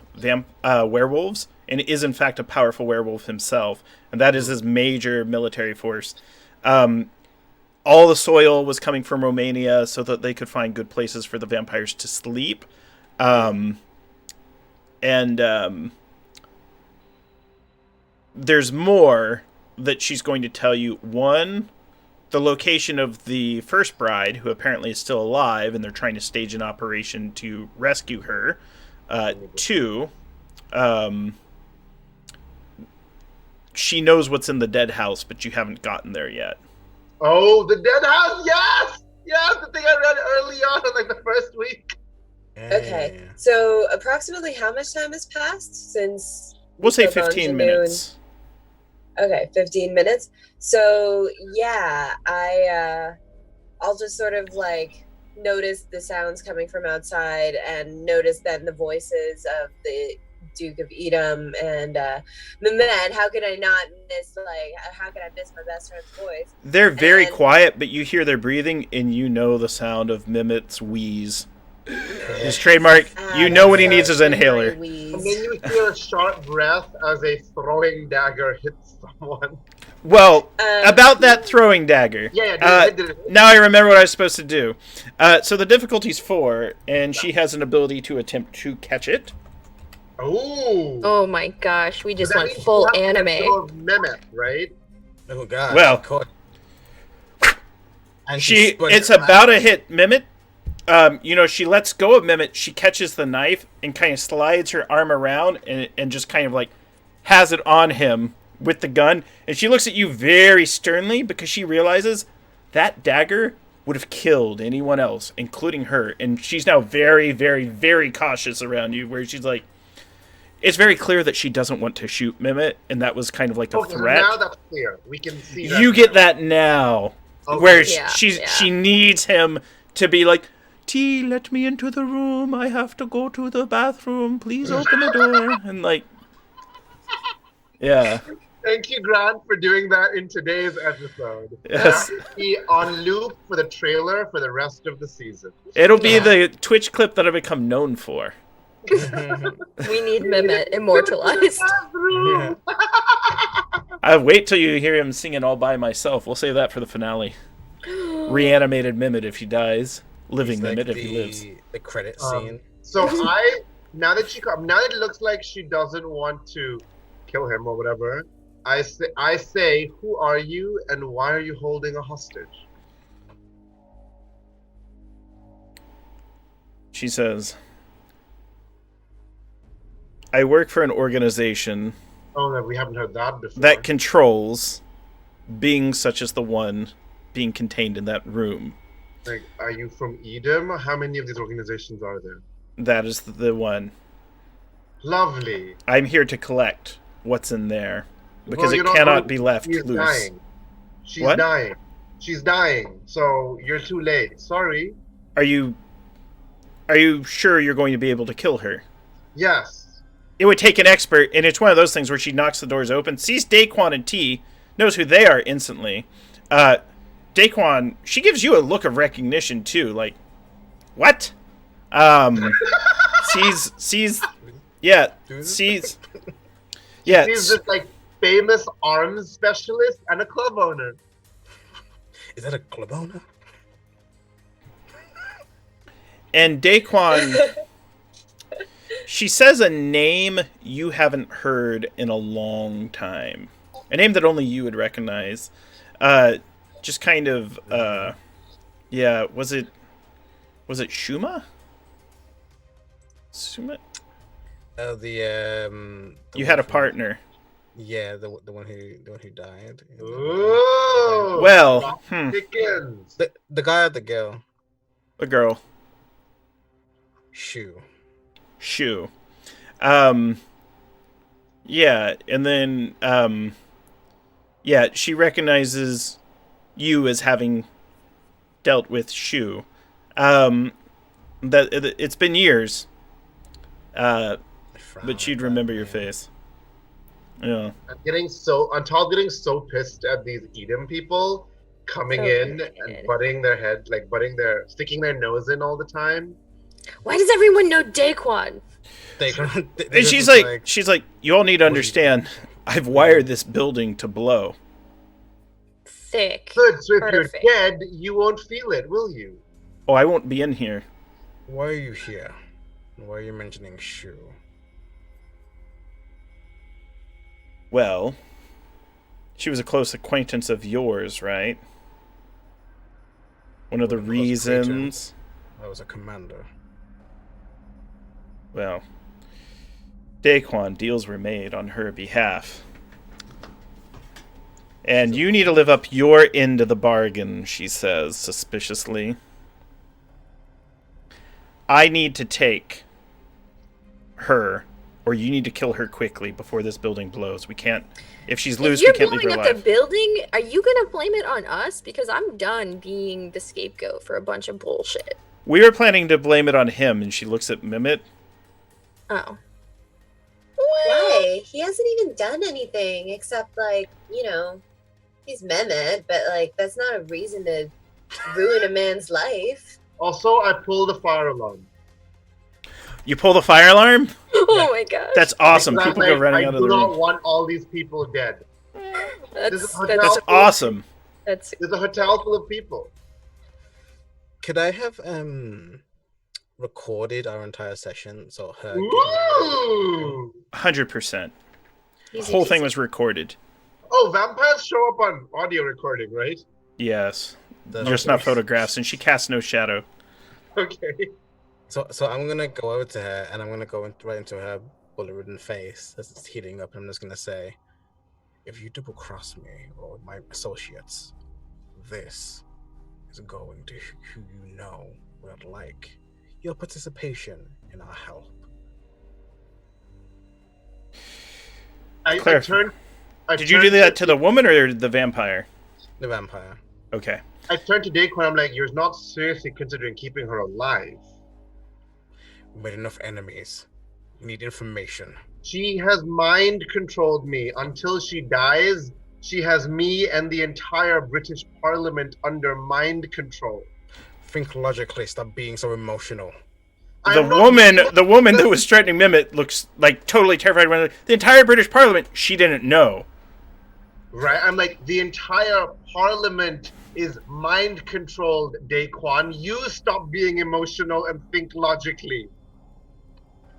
werewolves, and is in fact a powerful werewolf himself. And that is his major military force. All the soil was coming from Romania so that they could find good places for the vampires to sleep. There's more that she's going to tell you. One, the location of the first bride, who apparently is still alive, and they're trying to stage an operation to rescue her. Two, she knows what's in the dead house, but you haven't gotten there yet. Oh, the dead house! Yes, the thing I read early on, like the first week. Okay, so approximately how much time has passed since? We'll say 15 minutes. Okay, 15 minutes. So yeah, I'll just sort of like notice the sounds coming from outside and notice then the voices of the Duke of Edom and Mehmed. How could I not miss how could I miss my best friend's voice? They're very quiet, but you hear their breathing and you know the sound of Mehmet's wheeze. His trademark, you know when he needs his inhaler. And then you hear a sharp breath as a throwing dagger hits someone. Well, about that throwing dagger. Yeah, now I remember what I was supposed to do. So the difficulty's 4, and she has an ability to attempt to catch it. Oh my gosh, we just went full anime. Mehmet, right? Oh god. Well, and it's about to hit Mehmet. She lets go of Mehmet, she catches the knife and kind of slides her arm around and just kind of like has it on him with the gun. And she looks at you very sternly because she realizes that dagger would have killed anyone else, including her. And she's now very, very, very cautious around you, where she's like, it's very clear that she doesn't want to shoot Mehmet, and that was kind of like a threat. Now that's clear. We can see that. You get that now, where she Yeah. needs him to be like, T, let me into the room. I have to go to the bathroom. Please open the door. And like, yeah. Thank you, Grant, for doing that in today's episode. Yes. That will be on loop for the trailer for the rest of the season. It'll be the Twitch clip that I become known for. We need Mehmet immortalized. Yeah. I wait till you hear him singing all by myself. We'll save that for the finale. Reanimated Mehmet if he dies. Living Mehmet if he lives. The credit scene. So now that it looks like she doesn't want to kill him or whatever, I say, who are you and why are you holding a hostage? She says, I work for an organization Oh no, we haven't heard that before. that controls beings such as the one being contained in that room. Like, are you from Edom? How many of these organizations are there? That is the one. Lovely. I'm here to collect what's in there because Well, it you're not cannot going- be left She's loose. dying. She's What? dying. She's dying. So you're too late. Sorry. Are you sure you're going to be able to kill her? Yes. It would take an expert, and it's one of those things where she knocks the doors open, sees Daquan and T, knows who they are instantly. Daquan, she gives you a look of recognition too, like, what? Sees, yeah, sees, yeah. She's this like famous arms specialist and a club owner. Is that a club owner? And Daquan, she says a name you haven't heard in a long time. A name that only you would recognize. Just kind of, yeah, was it Shuma? Shuma? You had a partner. Yeah, the one who died. Ooh. Well, Dickens. The guy or the girl? a girl. Shoe. Yeah, and then, yeah, she recognizes you as having dealt with Shu. That it's been years, but she'd remember your face. Yeah. On top of getting so pissed at these Edom people coming So in irritated. and sticking their nose in all the time. Why does everyone know Daquan? And she's like, you all need to understand, I've wired this building to blow. Thick. Good, so if Perfect. you're dead, you won't feel it, will you? Oh, I won't be in here. Why are you here? Why are you mentioning Shoe? Well, she was a close acquaintance of yours, right? One of the Close reasons. I was a commander. Well, Daquan, deals were made on her behalf. And you need to live up your end of the bargain, she says, suspiciously. I need to take her, or you need to kill her quickly before this building blows. We can't... If she's loose, If you're we can't leave her blowing up the alive. building, are you gonna blame it on us? Because I'm done being the scapegoat for a bunch of bullshit. We were planning to blame it on him, and she looks at Mimit. Oh. Why? He hasn't even done anything except, like, he's Mehmet, but, like, that's not a reason to ruin a man's life. Also, I pulled the fire alarm. You pull the fire alarm? Oh my gosh. That's awesome. Because People go running out of the I do not room. want all these people dead. That's That's awesome. that's There's a hotel full of people. Could I have recorded our entire session so her? Ooh! 100%. The easy whole thing peasy. was recorded. Oh, vampires show up on audio recording, right? Yes. The- Just not photographs, and she casts no shadow. Okay. So I'm gonna go over to her and I'm gonna go right into her bullet-ridden face as it's heating up, and I'm just gonna say, "If you double cross me or my associates, this is going to who you know would like your participation in our help." I Clarify. turned. Did you do that to the woman or the vampire? The vampire. Okay. I turned to Daquan. I'm like, you're not seriously considering keeping her alive. We made enough enemies. We need information. She has mind controlled me. Until she dies, she has me and the entire British Parliament under mind control. Think logically. Stop being so emotional. The I'm not- woman that was threatening Mimit looks like totally terrified. When the entire British Parliament, she didn't know. Right? I'm like, the entire Parliament is mind controlled, Daquan. You stop being emotional and think logically.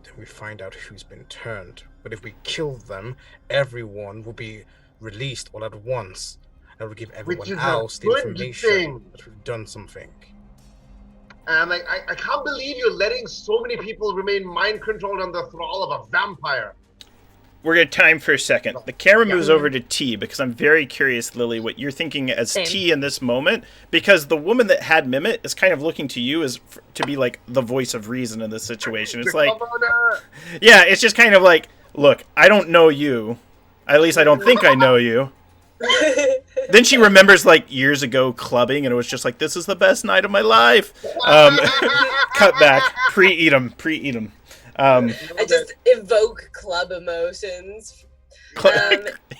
Then we find out who's been turned. But if we kill them, everyone will be released all at once. That would give everyone Which is else a the good information thing. that we've done something. And I'm like, I can't believe you're letting so many people remain mind controlled under thrall of a vampire. We're going to time for a second. The camera moves over to T because I'm very curious, Lily, what you're thinking as Same. T in this moment. Because the woman that had Mimit is kind of looking to you as to be like the voice of reason in this situation. It's like, yeah, it's just kind of like, look, I don't know you. At least I don't think I know you. Then she remembers like years ago clubbing, and it was just like, this is the best night of my life. Cut back, pre-eat 'em. I just evoke club emotions.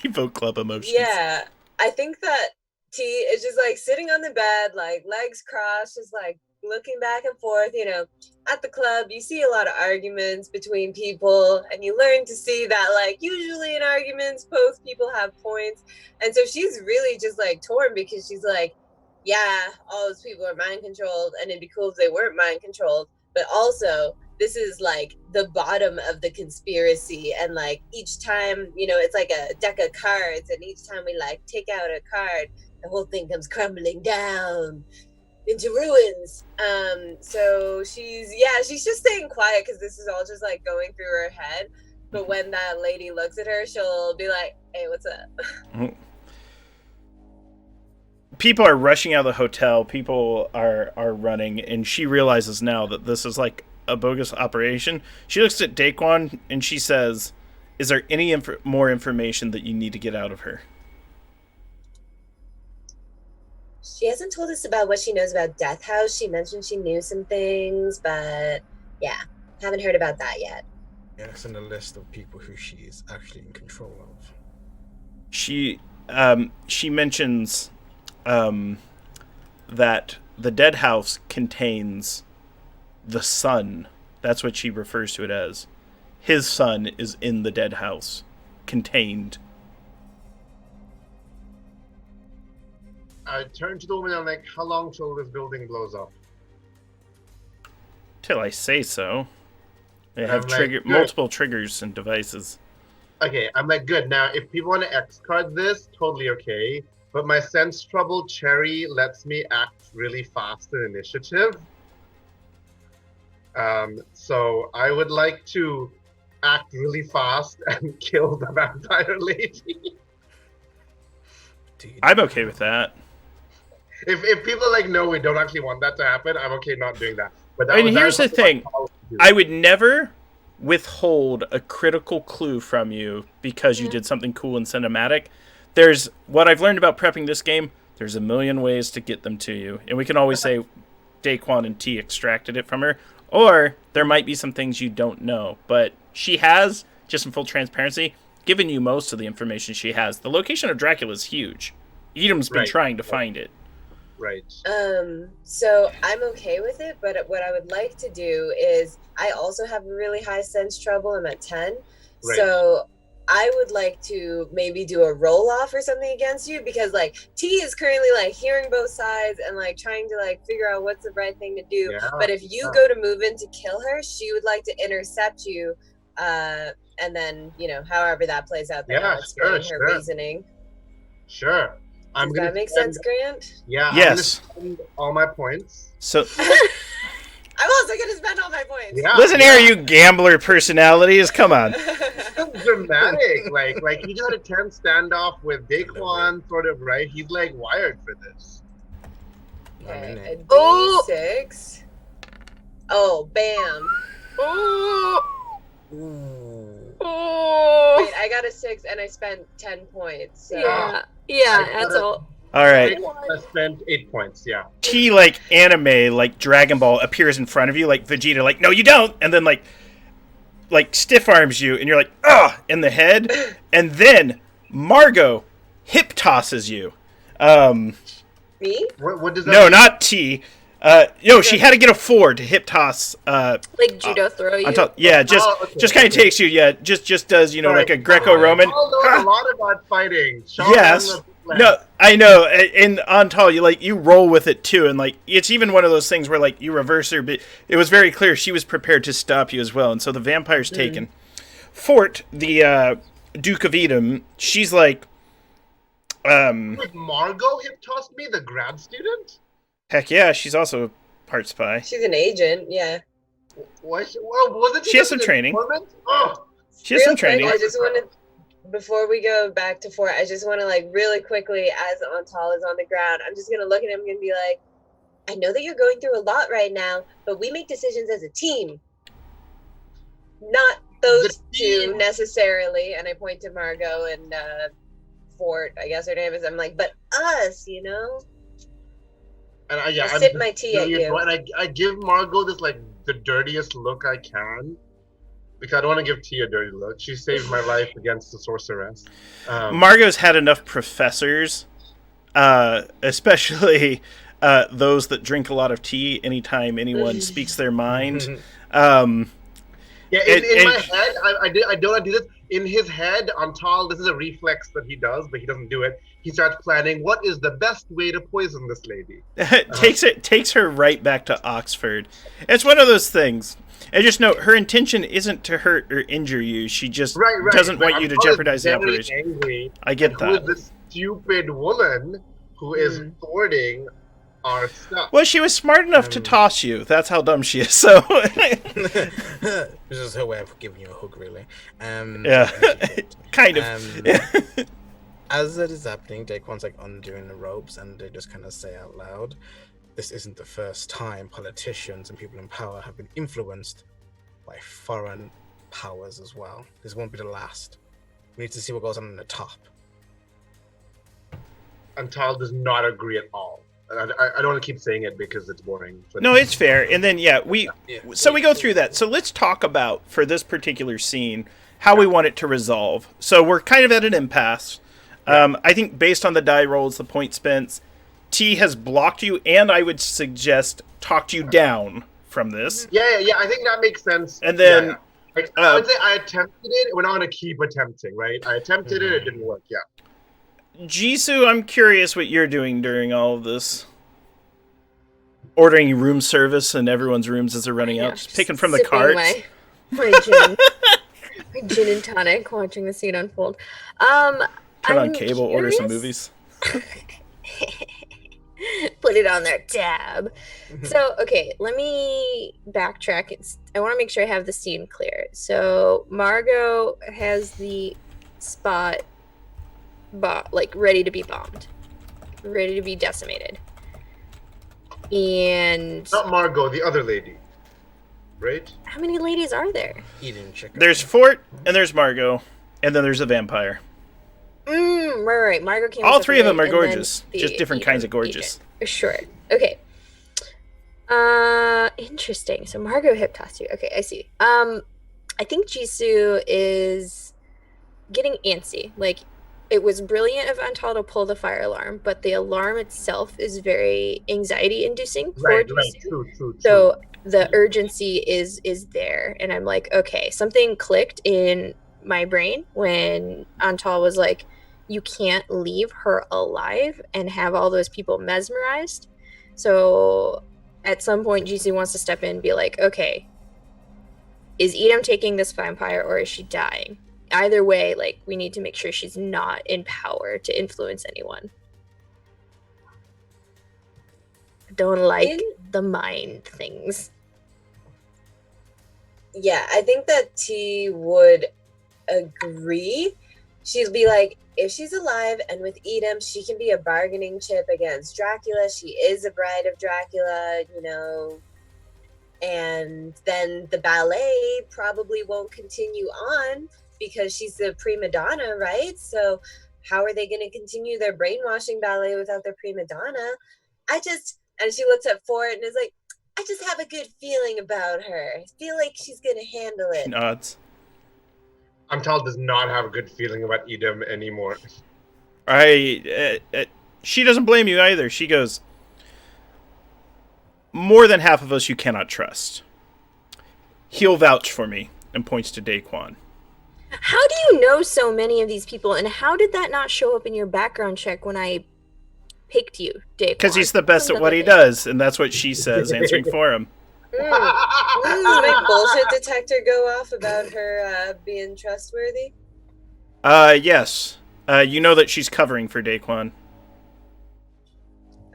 Evoke club emotions. Yeah, I think that T is just like sitting on the bed, like legs crossed, just like looking back and forth. You know, at the club, you see a lot of arguments between people, and you learn to see that, like, usually in arguments, both people have points. And so she's really just like torn because she's like, yeah, all those people are mind controlled, and it'd be cool if they weren't mind controlled, but also, this is like the bottom of the conspiracy, and like each time, you know, it's like a deck of cards, and each time we like take out a card, the whole thing comes crumbling down into ruins. So she's just staying quiet because this is all just like going through her head. But when that lady looks at her, she'll be like, hey, what's up? People are rushing out of the hotel. People are running, and she realizes now that this is like a bogus operation. She looks at Daquan and she says, is there any more information that you need to get out of her? She hasn't told us about what she knows about Death House. She mentioned she knew some things, but yeah, haven't heard about that yet. Yeah, it's in the list of people who she is actually in control of. She mentions that the dead house contains the son. That's what she refers to it as. His son is in the dead house, contained. I turn to the woman and I'm like, how long till this building blows up? Till I say so. They have like, multiple triggers and devices. Okay, I'm like, good. Now, if people want to X card this, totally okay. But my sense trouble cherry lets me act really fast in initiative. So I would like to act really fast and kill the vampire lady. I'm okay with that. If people are like, no, we don't actually want that to happen, I'm okay not doing that. But that here's the thing. I would never withhold a critical clue from you because you did something cool and cinematic. There's what I've learned about prepping this game. There's a million ways to get them to you. And we can always say Daquan and T extracted it from her. Or there might be some things you don't know. But she has, just in full transparency, given you most of the information she has. The location of Dracula is huge. Edom's been trying to find it. Right. So I'm okay with it, but what I would like to do is I also have a really high sense trouble. I'm at 10. Right. So I would like to maybe do a roll off or something against you because like T is currently like hearing both sides and like trying to like figure out what's the right thing to do. Yeah. But if you go to move in to kill her, she would like to intercept you. And then, you know, however that plays out there. Yeah, Her reasoning. Sure. Does that make sense, Grant? Yeah. Yes. I'm gonna spend all my points. So I'm also going to spend all my points. Yeah. listen here, you gambler personalities. Come on. It's dramatic. like he just had a 10 standoff with Daquan, sort of, right? He's like wired for this. Okay, a D6. Oh, bam. Oh. Wait, I got a 6 and I spent 10 points. So. Yeah, that's all. All right. I spent 8 points, yeah. T, like anime, like Dragon Ball, appears in front of you, like Vegeta, like, no, you don't. And then, like stiff arms you, and you're like, ugh, in the head. And then Margot hip tosses you. Me? What does that No, mean? not T. She had to get a 4 to hip toss. Like judo throw you. Just kind of takes you. Yeah, just does like a Greco-Roman. Paul knows a lot about fighting. Yes. No, I know. And Antal, you roll with it too, and like it's even one of those things where like you reverse her, but it was very clear she was prepared to stop you as well, and so the vampire's taken. Fort, the Duke of Edom, she's like, Would Margot hip tossed me, the grad student? Heck yeah, she's also part spy. She's an agent, yeah. Well, wasn't She has just some an training. informant? Oh, She has some Real quick, training. I just want to, before we go back to 4, I just want to, like, really quickly, as Antal is on the ground, I'm just going to look at him and be like, I know that you're going through a lot right now, but we make decisions as a team. Not those two necessarily. And I point to Margot and Fort, I guess her name is. I'm like, but us, you know? And I sip my tea at you. And I give Margot this, like, the dirtiest look I can. Because I don't want to give T a dirty look. She saved my life against the sorceress. Margot's had enough professors, especially those that drink a lot of tea anytime anyone speaks their mind. In my head, I don't do this. In his head, Antal, this is a reflex that he does, but he doesn't do it. He starts planning, what is the best way to poison this lady? Takes her right back to Oxford. It's one of those things. And just note, her intention isn't to hurt or injure you. She just doesn't want you to jeopardize the operation. Angry. I get that. Who is this stupid woman who is thwarting our stuff? Well, she was smart enough to toss you. That's how dumb she is. So This is her way of giving you a hug, really. yeah, kind of. As it is happening, Daquan's like undoing the ropes, and they just kind of say out loud, this isn't the first time politicians and people in power have been influenced by foreign powers as well. This won't be the last. We need to see what goes on in the top. Antal does not agree at all. I don't want to keep saying it because it's boring. But No, it's fair. And then we go through that. So let's talk about, for this particular scene, how we want it to resolve. So we're kind of at an impasse. I think based on the die rolls, the point spent, T has blocked you, and I would suggest talked you down from this. Yeah, I think that makes sense. And then I would say I attempted it. We're not going to keep attempting, right? I attempted it. It didn't work. Yeah. Jisoo, I'm curious what you're doing during all of this. Ordering room service in everyone's rooms as they're running out, just picking from the carts. My gin, my gin and tonic, watching the scene unfold. Turn on cable, order some movies. Put it on their tab. So, okay, let me backtrack. I want to make sure I have the scene clear. So, Margot has the spot ready to be bombed, ready to be decimated. And not Margot, the other lady, right? How many ladies are there? Eating chicken. There's Fort, and there's Margot, and then there's a vampire. Right. Margot came. All three of them are gorgeous, just different kinds of gorgeous. Sure. Okay. Interesting. So Margot hip tossed you. Okay, I see. I think Jisoo is getting antsy. Like, it was brilliant of Antal to pull the fire alarm, but the alarm itself is very anxiety-inducing. Right. True. So the urgency is there, and I'm like, okay, something clicked in my brain when Antal was like, you can't leave her alive and have all those people mesmerized. So at some point, Jisoo wants to step in and be like, okay, is Edom taking this vampire or is she dying? Either way, like, we need to make sure she's not in power to influence anyone. Don't like the mind things. Yeah, I think that T would agree. She'll be like, if she's alive and with Edom, she can be a bargaining chip against Dracula. She is a bride of Dracula, you know. And then the ballet probably won't continue on because she's the prima donna, right? So how are they going to continue their brainwashing ballet without their prima donna? And she looks at Ford and is like, I just have a good feeling about her. I feel like she's going to handle it. Nods. Antal does not have a good feeling about Edom anymore. She doesn't blame you either. She goes, more than half of us you cannot trust. He'll vouch for me, and points to Daquan. How do you know so many of these people, and how did that not show up in your background check when I picked you, Daquan? Because he's the best at what he does, and that's what she says, answering for him. Does my bullshit detector go off about her being trustworthy? Yes. You know that she's covering for Daquan.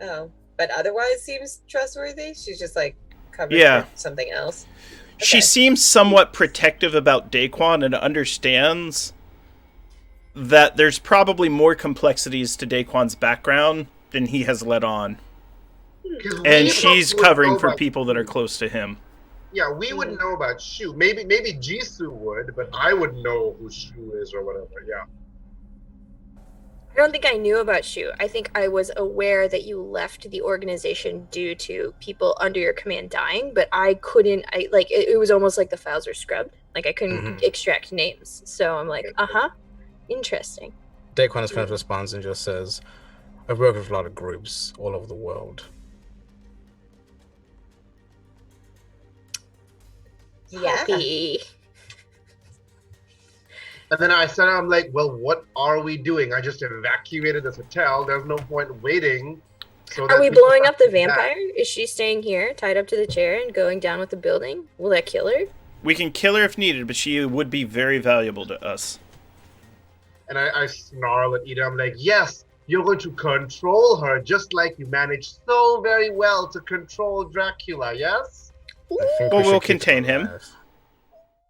Oh, but otherwise seems trustworthy. She's just like covered Yeah. for something else. She Okay. seems somewhat protective about Daquan and understands that there's probably more complexities to Daquan's background than he has let on. 'Cause And we she's would covering know for about people that are Shu. close to him. Yeah, we wouldn't know about Shu. Maybe Jisoo would, but I wouldn't know who Shu is or whatever. Yeah. I don't think I knew about Shu. I think I was aware that you left the organization due to people under your command dying, but I couldn't. It was almost like the files were scrubbed. Like I couldn't extract names. So I'm like, interesting. Daquan just kind of responds and just says, I've worked with a lot of groups all over the world. Yeah. Happy. And then I'm like, well, what are we doing? I just evacuated this hotel. There's no point waiting. So Are that we people blowing up the come back. vampire? Is she staying here, tied up to the chair, and going down with the building? Will that kill her? We can kill her if needed, but she would be very valuable to us. And I snarl at Ida. I'm like, yes, you're going to control her just like you managed so very well to control Dracula, yes? I think Well, we should we'll keep contain her him. alive.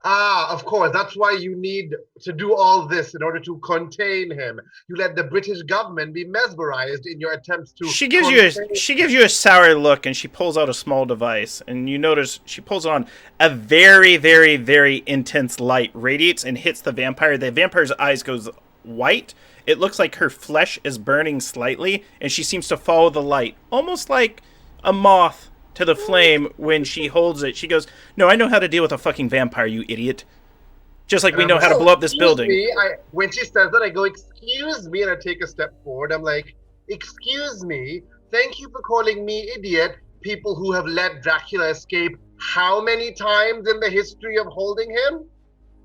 Ah, of course. That's why you need to do all this in order to contain him. You let the British government be mesmerized in your attempts to. She gives contain- you a sour look, and she pulls out a small device, and you notice she pulls it on. A very, very, very intense light radiates and hits the vampire. The vampire's eyes goes white. It looks like her flesh is burning slightly, and she seems to follow the light, almost like a moth to the flame. When she holds it, she goes, "No, I know how to deal with a fucking vampire, you idiot. Just like we know how to blow up this Excuse building." me, when she says that, I go, excuse me, and I take a step forward. I'm like, excuse me, thank you for calling me idiot. People who have let Dracula escape how many times in the history of holding him?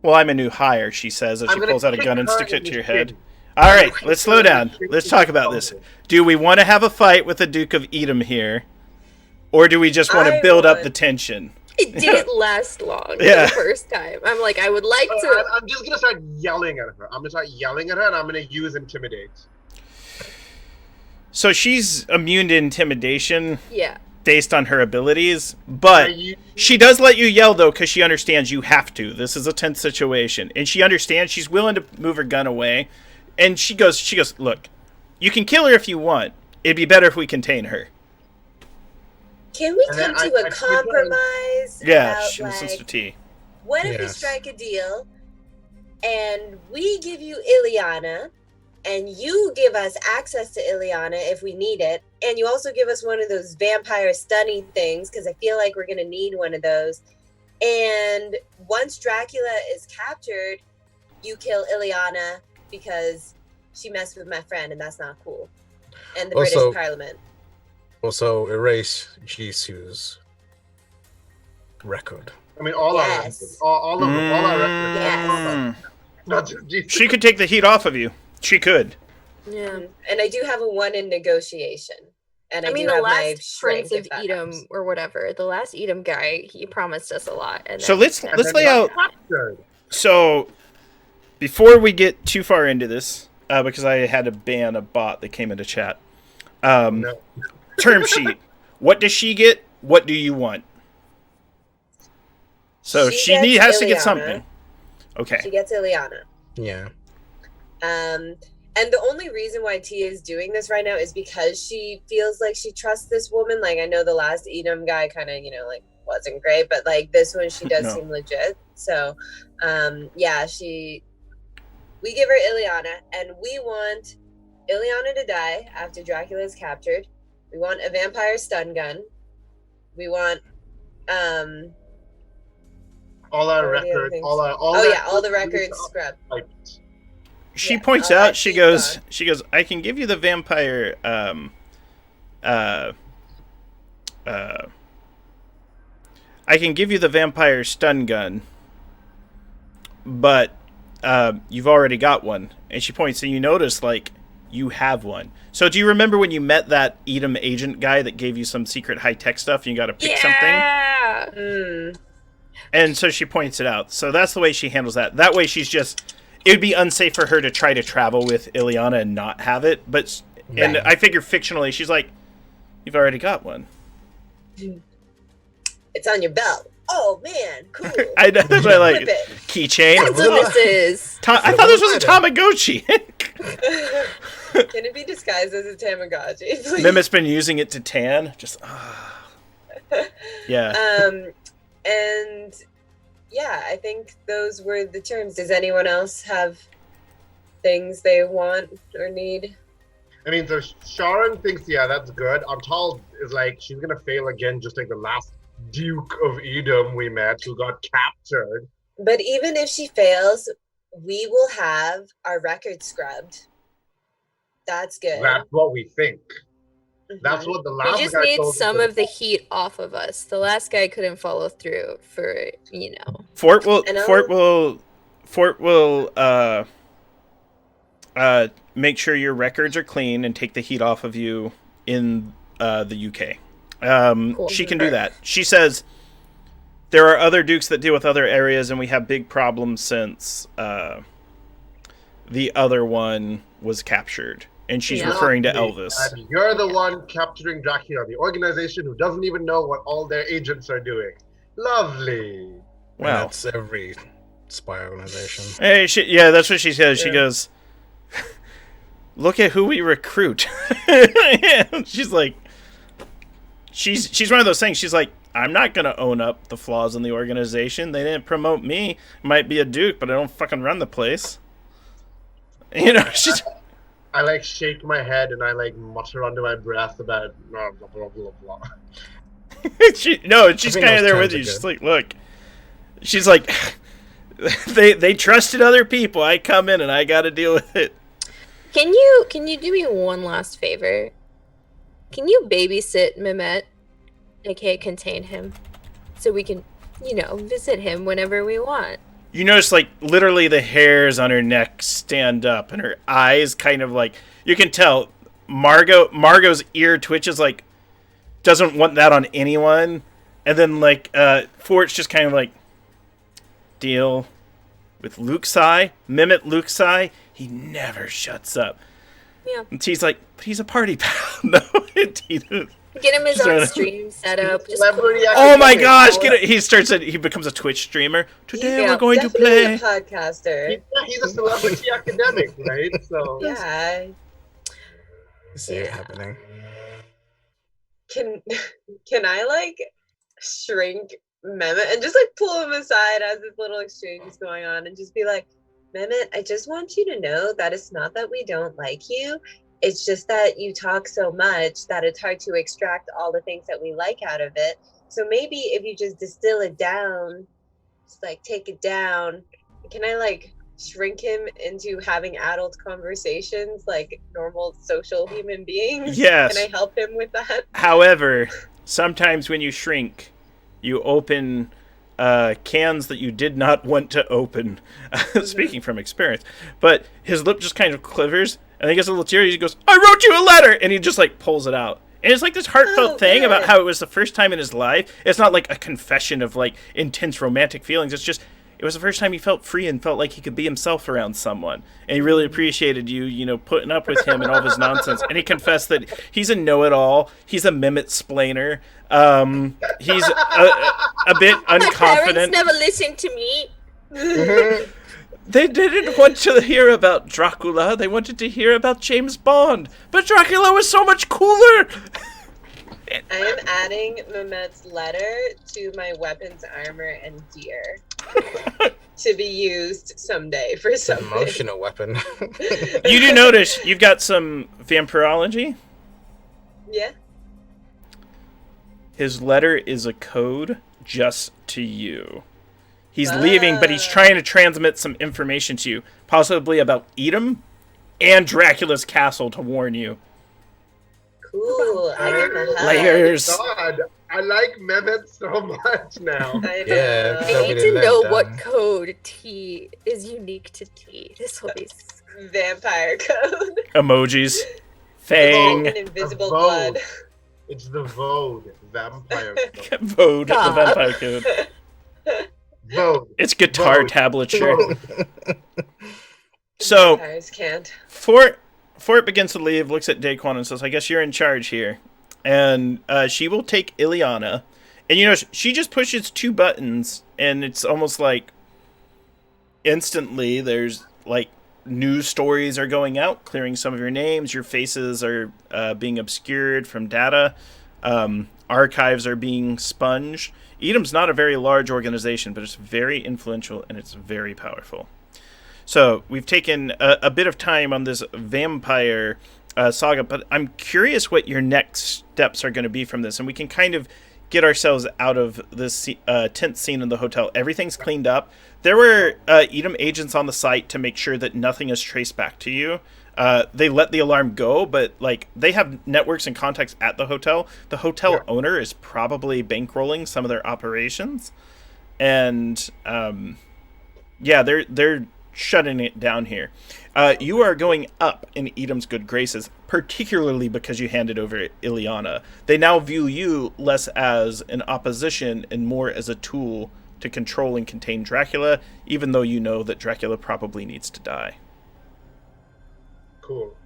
Well, I'm a new hire, she says as I'm she gonna pulls out a kick gun and her sticks it in to the your head. shin. All right, let's slow down. Let's talk about this. Do we want to have a fight with the Duke of Edom here? Or do we just want to I build up would. the tension? It didn't last long Yeah. the first time. I'm like, I would like to. I'm just gonna start yelling at her. I'm gonna start yelling at her, and I'm gonna use intimidate. So she's immune to intimidation Yeah. based on her abilities, but she does let you yell, though, because she understands you have to. This is a tense situation. And she understands. She's willing to move her gun away. And she goes, look, you can kill her if you want. It'd be better if we contain her. Can we And come then to I a keep her in- compromise? Yeah, about, she listens to like, tea. what if we Yes. strike a deal and we give you Ileana and you give us access to Ileana if we need it, and you also give us one of those vampire stunning things because I feel like we're going to need one of those. And once Dracula is captured, you kill Ileana because she messed with my friend and that's not cool. And the Also- British Parliament. Also, erase Jisoo's record. I mean, all our Yes. records, all of them, all our records. Yes. Not just Jesus. She could take the heat off of you. She could. Yeah. And I do have a 1 in negotiation. And I mean, do the have my last shrink Prince of if that Edom helps. or whatever, the last Edom guy, he promised us a lot. And So then- let's And then lay out. got captured. So before we get too far into this, because I had to ban a bot that came into chat. No. Term sheet. What does she get? What do you want? So She she gets has to get Ileana. something. She Okay. gets Ileana. Yeah. And the only reason why Tia is doing this right now is because she feels like she trusts this woman. Like, I know the last Edom guy kind of, like wasn't great, but like this one, she does No. seem legit. So, yeah, we give her Ileana, and we want Ileana to die after Dracula is captured. We want a vampire stun gun. We want, All our What are the other records, things? all the records scrubbed. She Yeah, points all out. that She she's goes. done. She goes. I can give you the vampire. I can give you the vampire stun gun, but you've already got one. And she points, and you notice like you have one. So do you remember when you met that Edom agent guy that gave you some secret high tech stuff? And you got to pick something. Yeah. Mm. And so she points it out. So that's the way she handles that. That way she's just, it would be unsafe for her to try to travel with Ileana and not have it. But and I figure fictionally, she's like, you've already got one. It's on your belt. Oh man, cool. I know, that's what I like. Flip it. Keychain. That's what this is. I thought this was a Tamagotchi. Can it be disguised as a Tamagotchi, please? Mehmet's been using it to tan. Just yeah. And yeah, I think those were the terms. Does anyone else have things they want or need? I mean, so Sharon thinks, yeah, that's good. Antal is like, she's gonna fail again, just like the last Duke of Edom we met who got captured. But even if she fails, we will have our record scrubbed. That's good. That's what we think. That's what the last We just guy need told us some to- of the heat off of us. The last guy couldn't follow through for, you know. Fort will make sure your records are clean and take the heat off of you in the UK. Cool. She can do that. She says there are other dukes that deal with other areas, and we have big problems since the other one was captured. And she's referring to Elvis. And you're the one capturing Dracula, the organization who doesn't even know what all their agents are doing. Lovely. Wow. That's every spy organization. Hey, that's what she says. She goes, look at who we recruit. She's like, she's one of those things. She's like, I'm not going to own up the flaws in the organization. They didn't promote me. Might be a duke, but I don't fucking run the place. You know, she's... I like shake my head and I like mutter under my breath about blah blah blah blah. she's kind of there with you. She's like, look, she's like, they trusted other people. I come in and I got to deal with it. Can you do me one last favor? Can you babysit Mehmet, aka contain him, so we can, you know, visit him whenever we want? You notice, like, literally the hairs on her neck stand up, and her eyes kind of, like, you can tell Margot's ear twitches, like, doesn't want that on anyone. And then, like, Fort's just kind of like, deal with Luxai, Mehmet Luxai, he never shuts up. Yeah. And T's like, but he's a party pal. No, T doesn't. Get him his own stream set up. Just Oh my gosh! He becomes a Twitch streamer. Today we're going to play. A podcaster. He's a celebrity academic, right? So yeah. See it happening. Can I like shrink Mehmet and just like pull him aside as this little exchange is going on and just be like, Mehmet, I just want you to know that it's not that we don't like you. It's just that you talk so much that it's hard to extract all the things that we like out of it. So maybe if you just distill it down, just like take it down, can I like shrink him into having adult conversations like normal social human beings? Yes. Can I help him with that? However, sometimes when you shrink, you open cans that you did not want to open. Speaking from experience. But his lip just kind of quivers. And he gets a little teary. He goes, I wrote you a letter! And he just, like, pulls it out. And it's, like, this heartfelt thing about how it was the first time in his life. It's not, like, a confession of, like, intense romantic feelings. It's just, it was the first time he felt free and felt like he could be himself around someone. And he really appreciated you, you know, putting up with him and all of his nonsense. And he confessed that he's a know-it-all. He's a Mehmet-splainer. He's a bit unconfident. My parents never listened to me. They didn't want to hear about Dracula. They wanted to hear about James Bond. But Dracula was so much cooler. I am adding Mehmet's letter to my weapons, armor, and gear to be used someday for something. Emotional weapon. You do notice you've got some vampirology. Yeah. His letter is a code just to you. He's leaving, but he's trying to transmit some information to you, possibly about Edom and Dracula's castle to warn you. Cool. I get the hell. Layers. God, I like Mehmet so much now. I Yeah. know. I need to know what code T is unique to T. This will be... Vampire code. Emojis. Fang. An invisible Vogue. blood. It's the Vogue vampire. Vode, the Stop. vampire code. Vogue. It's guitar Vogue. tablature. Vogue. So Vampires can't. Fort begins to leave, looks at Daquan and says, I guess you're in charge here. And she will take Ileana. And, you know, she just pushes 2 buttons, and it's almost like instantly there's, like, news stories are going out, clearing some of your names. Your faces are being obscured from data. Archives are being sponged. Edom's not a very large organization, but it's very influential, and it's very powerful. So we've taken a bit of time on this vampire saga, but I'm curious what your next steps are going to be from this, and we can kind of get ourselves out of this tense scene in the hotel. Everything's cleaned up. There were Edom agents on the site to make sure that nothing is traced back to you. They let the alarm go, but like they have networks and contacts at the hotel. The hotel owner is probably bankrolling some of their operations, and they're shutting it down here. You are going up in Edom's good graces, particularly because you handed over Ileana. They now view you less as an opposition and more as a tool to control and contain Dracula, even though you know that Dracula probably needs to die. Cool.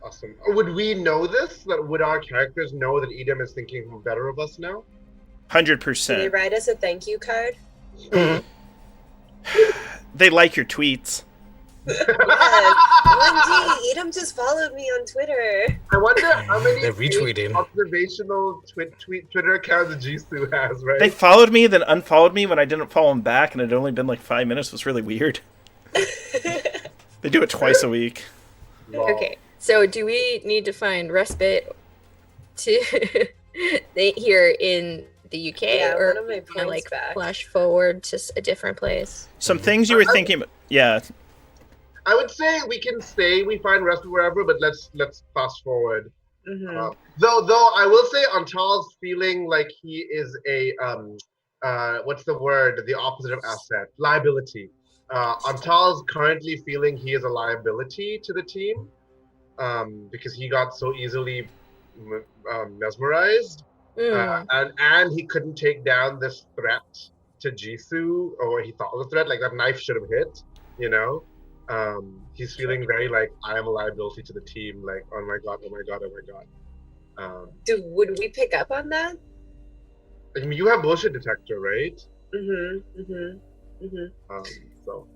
Awesome. Would we know this? Would our characters know that Edom is thinking better of us now? 100%. Can they write us a thank you card? They like your tweets. Yes. 1D, Edom just followed me on Twitter. I wonder how many They're retweeting. observational Twitter accounts Jisoo has, right? They followed me, then unfollowed me when I didn't follow them back, and it had only been like 5 minutes. It was really weird. They do it twice a week. Lol. Okay, so do we need to find respite to here in the UK, Yeah, or one of my kinda, like points back. flash forward to a different place? Some things you were thinking about. Yeah. I would say we can stay, we find rest wherever, but let's fast forward. Mm-hmm. Though I will say Antal's feeling like he is a what's the word? The opposite of asset, liability. Antal's currently feeling he is a liability to the team, because he got so easily mesmerized, and he couldn't take down this threat to Jisoo, or he thought was a threat, like that knife should have hit, you know. He's feeling very like I am a liability to the team, like oh my god. Would we pick up on that? I mean, you have bullshit detector, right? So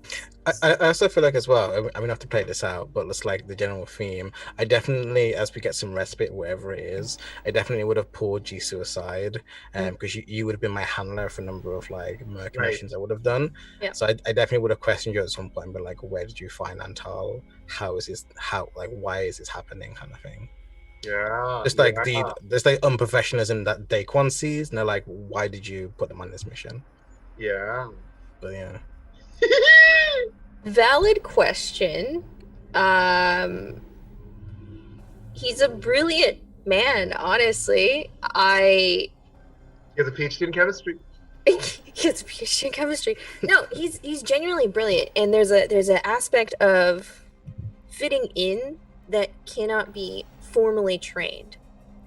I also feel like as well, I mean, I have to play this out, but it's like the general theme. I definitely, as we get some respite, wherever it is, I definitely would have pulled Jisoo aside, because you would have been my handler for a number of like merc missions I would have done. Yeah. So I definitely would have questioned you at some point, but like, where did you find Antal? How is this? Why is this happening? Kind of thing. yeah, Just like there's like unprofessionalism that Daquan sees, and they're like, why did you put them on this mission? yeah. But yeah. Valid question. He's a brilliant man, honestly. He has a PhD in chemistry. He gets a PhD in chemistry. No, he's genuinely brilliant, and there's an aspect of fitting in that cannot be formally trained,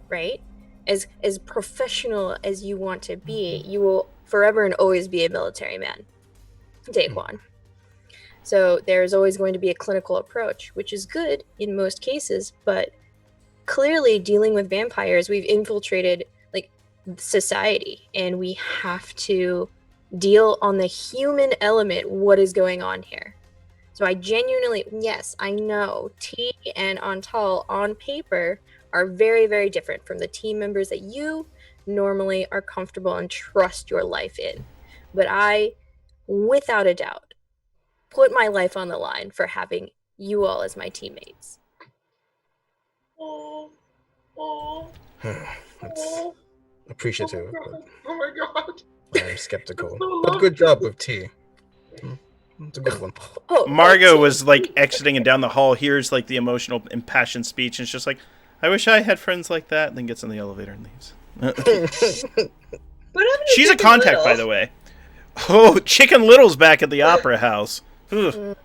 right? As professional as you want to be, you will forever and always be a military man, Daquan. So there's always going to be a clinical approach, which is good in most cases, but clearly dealing with vampires, we've infiltrated like society, and we have to deal on the human element, what is going on here. So I genuinely, yes, I know T and Antal on paper are very, very different from the team members that you normally are comfortable and trust your life in. But I, without a doubt, put my life on the line for having you all as my teammates. That's appreciative, but Oh my god. I'm skeptical. so But good job with T. It's a good one. Oh, Margot was like exiting and down the hall, hears like the emotional, impassioned speech, and it's just like, I wish I had friends like that, and then gets in the elevator and leaves. She's a contact, by the way. Oh, Chicken Little's back at the Opera House. Because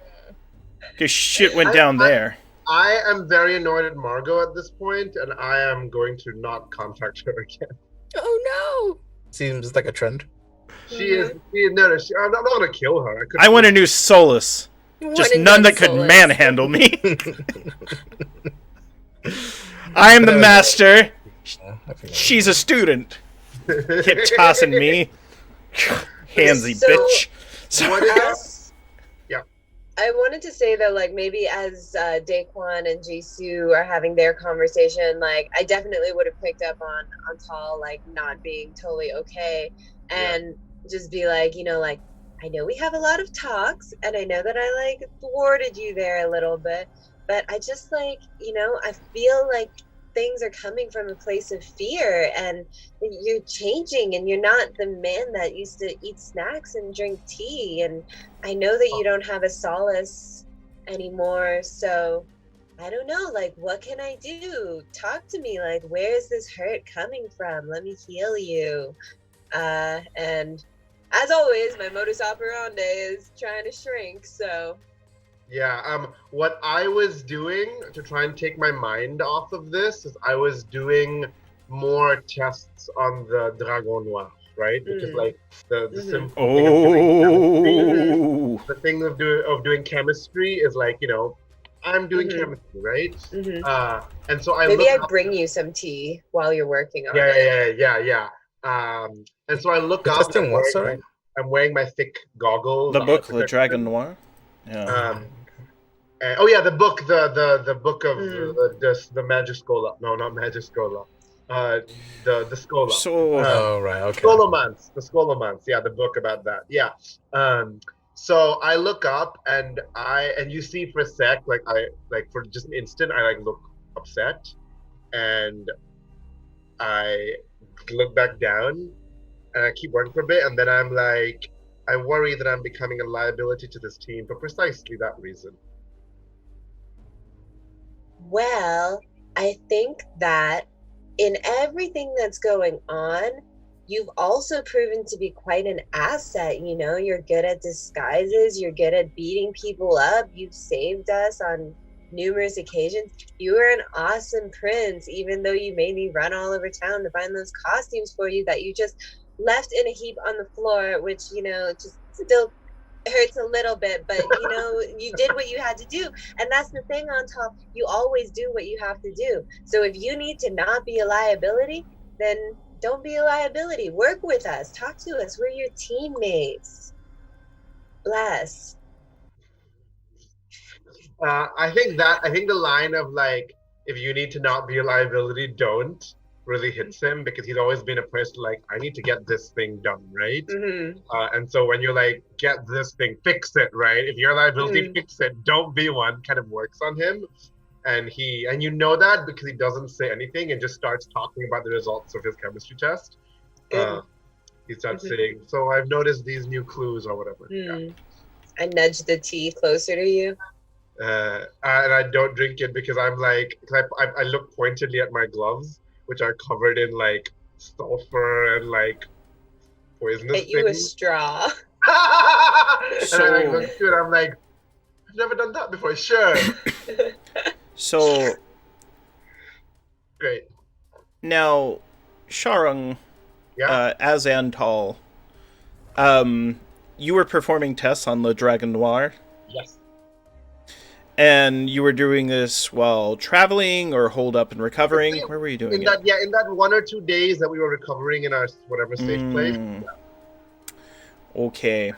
shit went down there. I am very annoyed at Margot at this point, and I am going to not contact her again. Oh Seems like a trend. I'm not going to kill her. I want a new solace. Just One and none done that could solace. manhandle me. I am the master. I forgot. She's a student. Hip tossing me. Handsy So- bitch. So, What is I wanted to say though, like maybe as Daquan and Jisoo are having their conversation, like I definitely would have picked up on Tall like not being totally okay, and just be like, like I know we have a lot of talks, and I know that I like thwarted you there a little bit, but I just like I feel like things are coming from a place of fear, and you're changing, and you're not the man that used to eat snacks and drink tea, and I know that you don't have a solace anymore, so I don't know, like what can I do? Talk to me, like where is this hurt coming from? Let me heal you. And as always, my modus operandi is trying to shrink, so what I was doing to try and take my mind off of this is I was doing more tests on the Dragon Noir, right? Which is like the simple thing of doing chemistry. The thing of doing chemistry is like, I'm doing chemistry, right? And so I maybe look I up- bring you some tea while you're working on it. yeah. And so I look You're up. testing what, sorry? I'm wearing my thick goggles. the book, eye The protection. Dragon Noir. Yeah. The book, the book of the Magiscola. No, not Magiscola. The Scola. So, Oh, right, okay. The Scholomance. Yeah, the book about that. Yeah. So I look up and you see for a sec, for just an instant, I look upset, and I look back down, and I keep working for a bit, and then I'm like, I worry that I'm becoming a liability to this team for precisely that reason. Well, I think that in everything that's going on, you've also proven to be quite an asset. You're good at disguises, you're good at beating people up, you've saved us on numerous occasions. You were an awesome prince, even though you made me run all over town to find those costumes for you that you just left in a heap on the floor, which, just still hurts a little bit, but you did what you had to do, and that's the thing on top. You always do what you have to do. So if you need to not be a liability, then don't be a liability. Work with us, talk to us, we're your teammates. Bless. I think the line of like, if you need to not be a liability, don't, really hits him, because he's always been a person like, I need to get this thing done, right? And so when you're like, get this thing, fix it, right? If you're a liability, fix it, don't be one, kind of works on him. And you know that because he doesn't say anything and just starts talking about the results of his chemistry test. He starts saying, so I've noticed these new clues or whatever. Yeah. I nudge the tea closer to you. And I don't drink it because I'm like, I look pointedly at my gloves, which are covered in like sulfur and like poisonous Get you a things. straw. And I look to it, I'm like, I've never done that before. Sure. so Great. now, Sharung, Yeah. as Antal, you were performing tests on Le Dragon Noir, Yes. and you were doing this while traveling or holed up and recovering. Where were you doing in it? in that 1 or 2 days that we were recovering in our whatever safe place. Okay.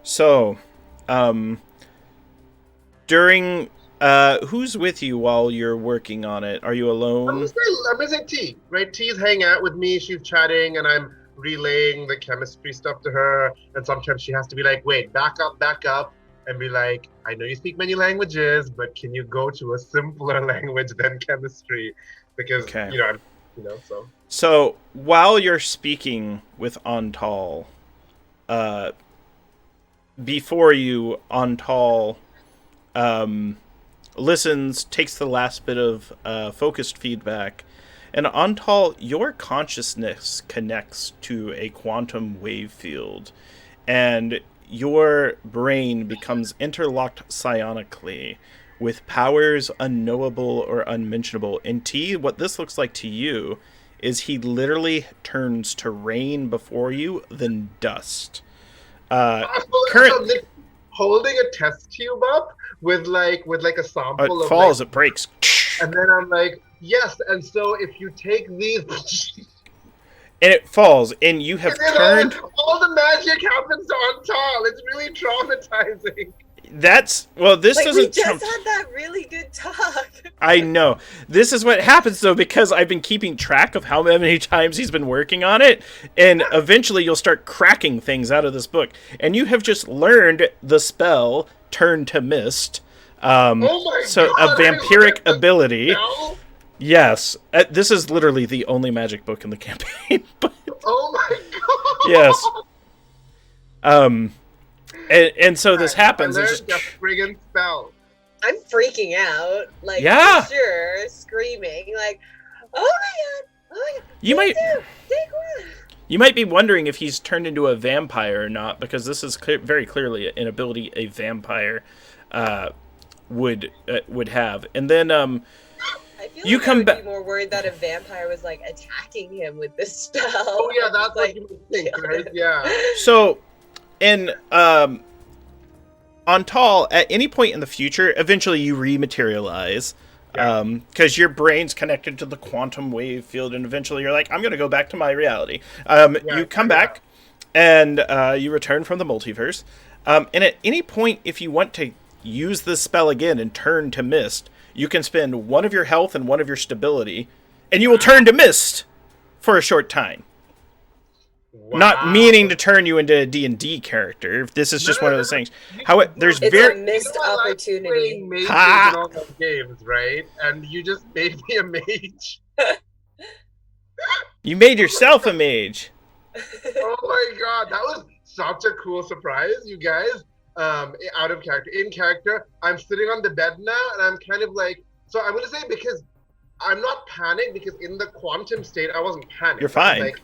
So, during who's with you while you're working on it? Are you I'm alone? gonna say T, right? T's hanging out with me, she's chatting, and I'm relaying the chemistry stuff to her, and sometimes she has to be like, wait, back up, and be like, I know you speak many languages, but can you go to a simpler language than chemistry? Because, Okay. so. So, while you're speaking with Antal, before you, Antal listens, takes the last bit of focused feedback, and Antal, your consciousness connects to a quantum wave field, and your brain becomes interlocked psionically with powers unknowable or unmentionable. And T, what this looks like to you is he literally turns to rain before you, then dust. Currently, holding a test tube up with like a sample It of falls, like, it breaks. and then I'm like, yes, and so if you take these And it falls, and you have and then turned. all the magic happens on Tal. It's really traumatizing. This Like, we doesn't. just had that really good talk. I know. This is what happens, though, because I've been keeping track of how many times he's been working on it, and eventually you'll start cracking things out of this book. And you have just learned the spell Turn to Mist. Oh my So God, a vampiric ability. Spell? Yes. This is literally the only magic book in the campaign. But Oh my God. yes. And so this happens. I It's learned just, a friggin' spell. I'm freaking out. Like, Yeah. for sure, screaming. Like, oh my God. Oh my God. you might Take one. you might be wondering if he's turned into a vampire or not, because this is very clearly an ability a vampire would have. And then I feel You like come I would back- be more worried that a vampire was like attacking him with this spell. Oh yeah, that's like, what you would think, right? Yeah. so in on Tall, at any point in the future, eventually you rematerialize. Because your brain's connected to the quantum wave field, and eventually you're like, I'm going to go back to my reality. You come back, and you return from the multiverse. And at any point, if you want to use this spell again and turn to Mist, you can spend one of your health and one of your stability, and you will turn to Mist for a short time. Wow. Not meaning to turn you into a D&D character. This is just one of those things. There's It's very... a missed You know, I like opportunity. playing mages Ha! in all those games, right? And you just made me a mage. You made yourself a mage. Oh my God, that was such a cool surprise, you guys. Out of character, in character, I'm sitting on the bed now, and I'm kind of like, so I'm gonna say, because I'm not panicked, because in the quantum state, I wasn't panicked. You're fine. Like,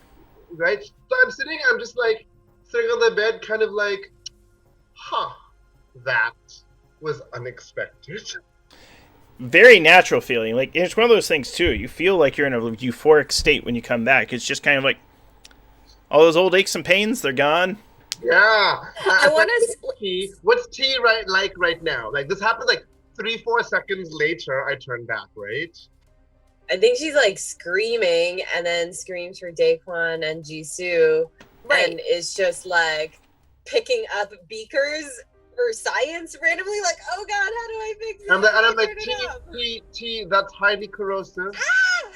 right? So I'm just like, sitting on the bed, kind of like, that was unexpected. Very natural feeling. Like, it's one of those things, too. You feel like you're in a euphoric state when you come back. It's just kind of like, all those old aches and pains, they're gone. Yeah. I want to. What's T right now? Like, this happened like 3-4 seconds later, I turned back, right? I think she's like screaming and then screams for Daquan and Jisoo Right. and is just like picking up beakers for science randomly, like, oh God, how do I fix this? I'm How do I like, turn it up?" T, that's highly corrosive. Ah!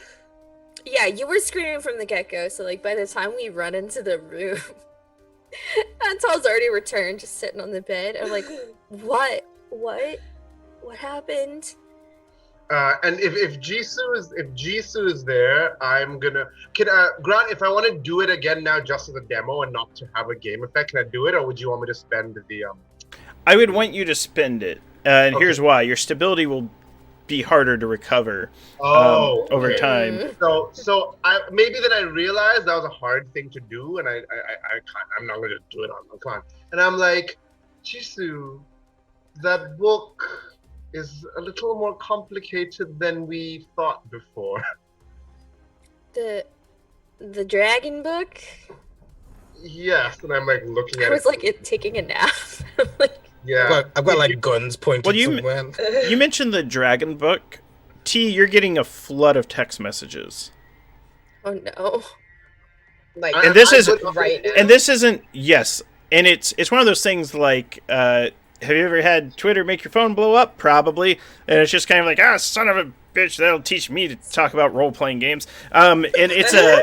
Yeah, you were screaming from the get-go, so like by the time we run into the room, Antal's already returned, just sitting on the bed. I'm like, what happened? And if Jisoo is there, I'm gonna Grant, if I want to do it again now just as a demo and not to have a game effect, can I do it, or would you want me to spend the I would want you to spend it. And Okay. here's why. Your stability will be harder to recover over okay. time. So maybe then I realized that was a hard thing to do, and I can't, I'm not going to do it on come on. And I'm like, Jisoo, that book is a little more complicated than we thought before. The dragon book? Yes, and I'm like looking at I was like taking a nap. Like, yeah. I've got like guns pointed Well, you- somewhere. You mentioned the dragon book. T, you're getting a flood of text messages. oh no. Like, And this is- right now. And this isn't... Yes. And it's one of those things like... have you ever had Twitter make your phone blow up? Probably. And it's just kind of like, son of a bitch, that'll teach me to talk about role-playing games. And it's a...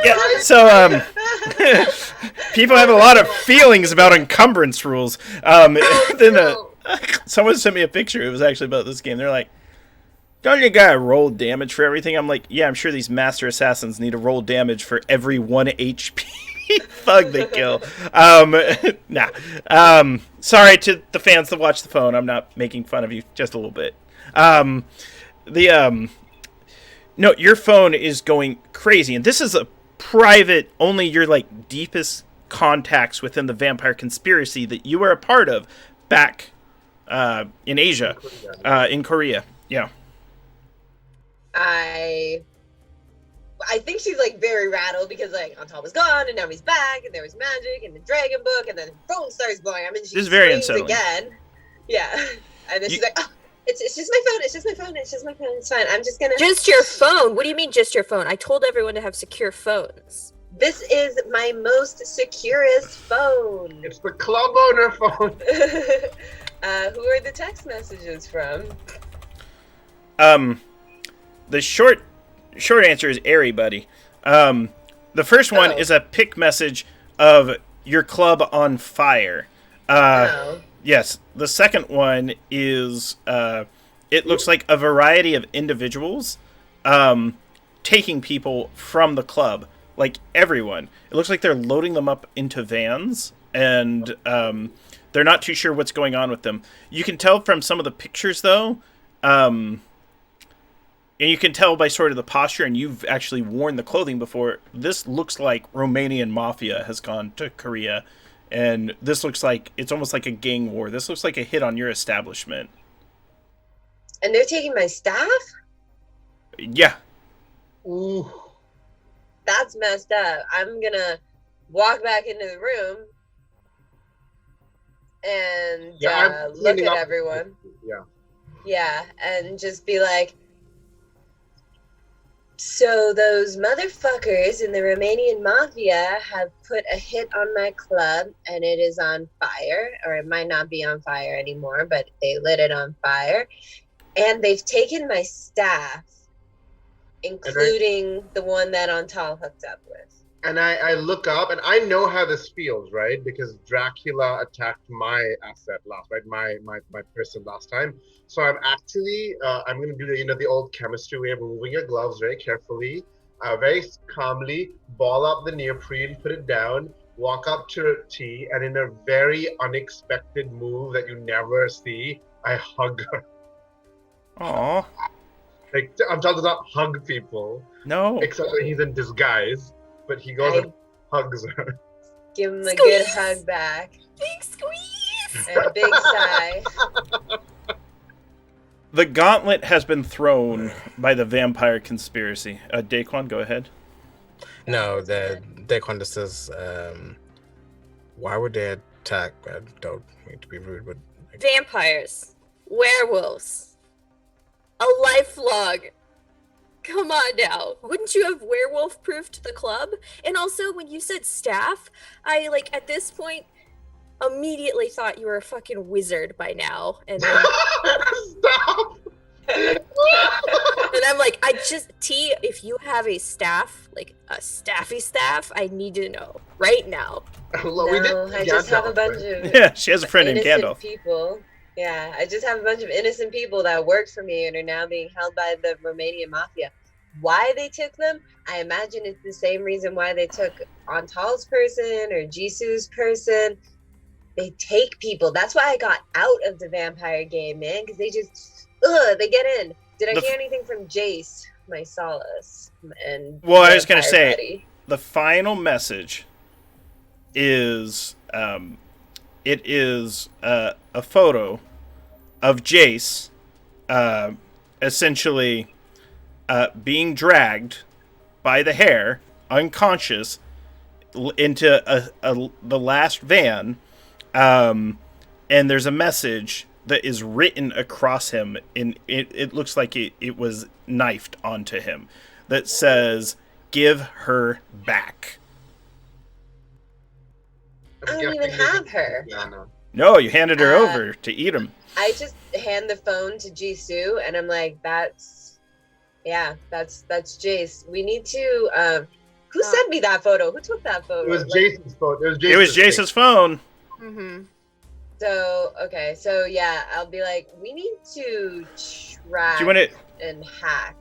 Yeah, so, people have a lot of feelings about encumbrance rules. Then someone sent me a picture. It was actually about this game. They're like, don't you gotta roll damage for everything? I'm like, yeah, I'm sure these master assassins need to roll damage for every 1 HP thug they kill. Nah. Sorry to the fans that watch the phone. I'm not making fun of you, just a little bit. No, your phone is going crazy, and this is a private, only your like deepest contacts within the vampire conspiracy that you were a part of back in Asia, in Korea. Yeah. I I think she's like very rattled because like Antal was gone and now he's back and there was magic and the dragon book and then the phone starts blowing. I mean, she This is very screams unsettling. again. Yeah. And then she's like, oh, it's just my phone. It's just my phone. It's just my phone. It's fine. I'm just gonna. Just your phone? What do you mean just your phone? I told everyone to have secure phones. This is my most securest phone. It's the club owner phone. Who are the text messages from? The short answer is airy, buddy. The first one is a pic message of your club on fire. Oh. Yes. The second one is it looks like a variety of individuals taking people from the club, like everyone. It looks like they're loading them up into vans, and they're not too sure what's going on with them. You can tell from some of the pictures, though, and you can tell by sort of the posture, and you've actually worn the clothing before. This looks like Romanian mafia has gone to Korea, and this looks like it's almost like a gang war. This looks like a hit on your establishment. And they're taking my staff? Yeah. Ooh. That's messed up. I'm gonna walk back into the room and I'm look cleaning at up. everyone. Yeah. Yeah, and just be like, so those motherfuckers in the Romanian mafia have put a hit on my club and it is on fire, or it might not be on fire anymore, but they lit it on fire. And they've taken my staff, including the one that Antal hooked up with. And I look up, and I know how this feels, right? Because Dracula attacked my asset last, right? My person last time. So I'm actually, I'm going to do the old chemistry way of removing your gloves very carefully, very calmly, ball up the neoprene, put it down, walk up to T, and in a very unexpected move that you never see, I hug her. Aw. Like, Antal does not hug people, No. except when he's in disguise. But he goes and hugs her. Give him a Squeeze! good hug back. Big squeeze! And a big sigh. The gauntlet has been thrown by the vampire conspiracy. Daquan, go ahead. No, the Daquan says, why would they attack? I don't mean to be rude, but Vampires. Werewolves. A life log. Come on now. Wouldn't you have werewolf proofed the club? And also, when you said staff, I, at this point, immediately thought you were a fucking wizard by now. And then, Stop! and I'm like, T, if you have a staff, like a staffy staff, I need to know right now. Well, we No, did I just have a Gandalf, bunch right? of Yeah, she has a friend in innocent Gandalf. people. Yeah, I just have a bunch of innocent people that worked for me and are now being held by the Romanian mafia. Why they took them? I imagine it's the same reason why they took Antal's person or Jisu's person. They take people. That's why I got out of the vampire game, man, because they just, they get in. Did I hear anything from Jace, my solace? And Well, I was going to Vampire say, Buddy? the final message is it is a photo of Jace essentially being dragged by the hair, unconscious, into the last van, and there's a message that is written across him, and it looks like it was knifed onto him, that says, "Give her back." I don't even have her. Yeah, no. No, you handed her over to eat him. I just hand the phone to Jisoo, and I'm like, that's Jace. We need to, who sent me that photo? Who took that photo? It was Like, Jason's phone. It was Jace's phone. Mm-hmm. So, okay, so yeah, I'll be like, we need to track Do you want to? and hack.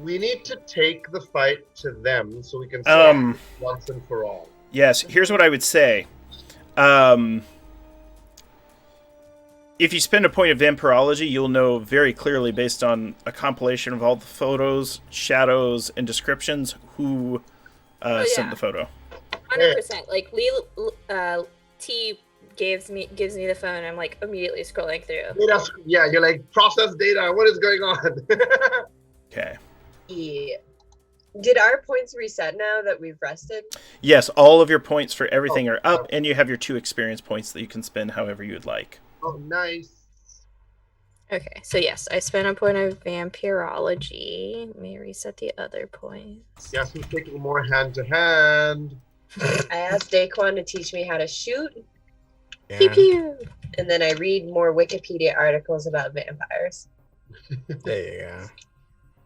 We need to take the fight to them so we can Um. once and for all. Yes. Here's what I would say. If you spend a point of vampirology, you'll know very clearly, based on a compilation of all the photos, shadows, and descriptions, who sent yeah. the photo. 100%. Like, T gives me the phone, and I'm like immediately scrolling through. Yeah, you're like, process data. What is going on? Okay. Yeah. Did our points reset now that we've rested? Yes, all of your points for everything are up, and you have your 2 experience points that you can spend however you'd like. Oh, nice. Okay, so yes, I spent a point of vampirology. Let me reset the other points. Guess who's taking more hand to hand? I asked Daquan to teach me how to shoot, Pew pew. and then I read more Wikipedia articles about vampires. There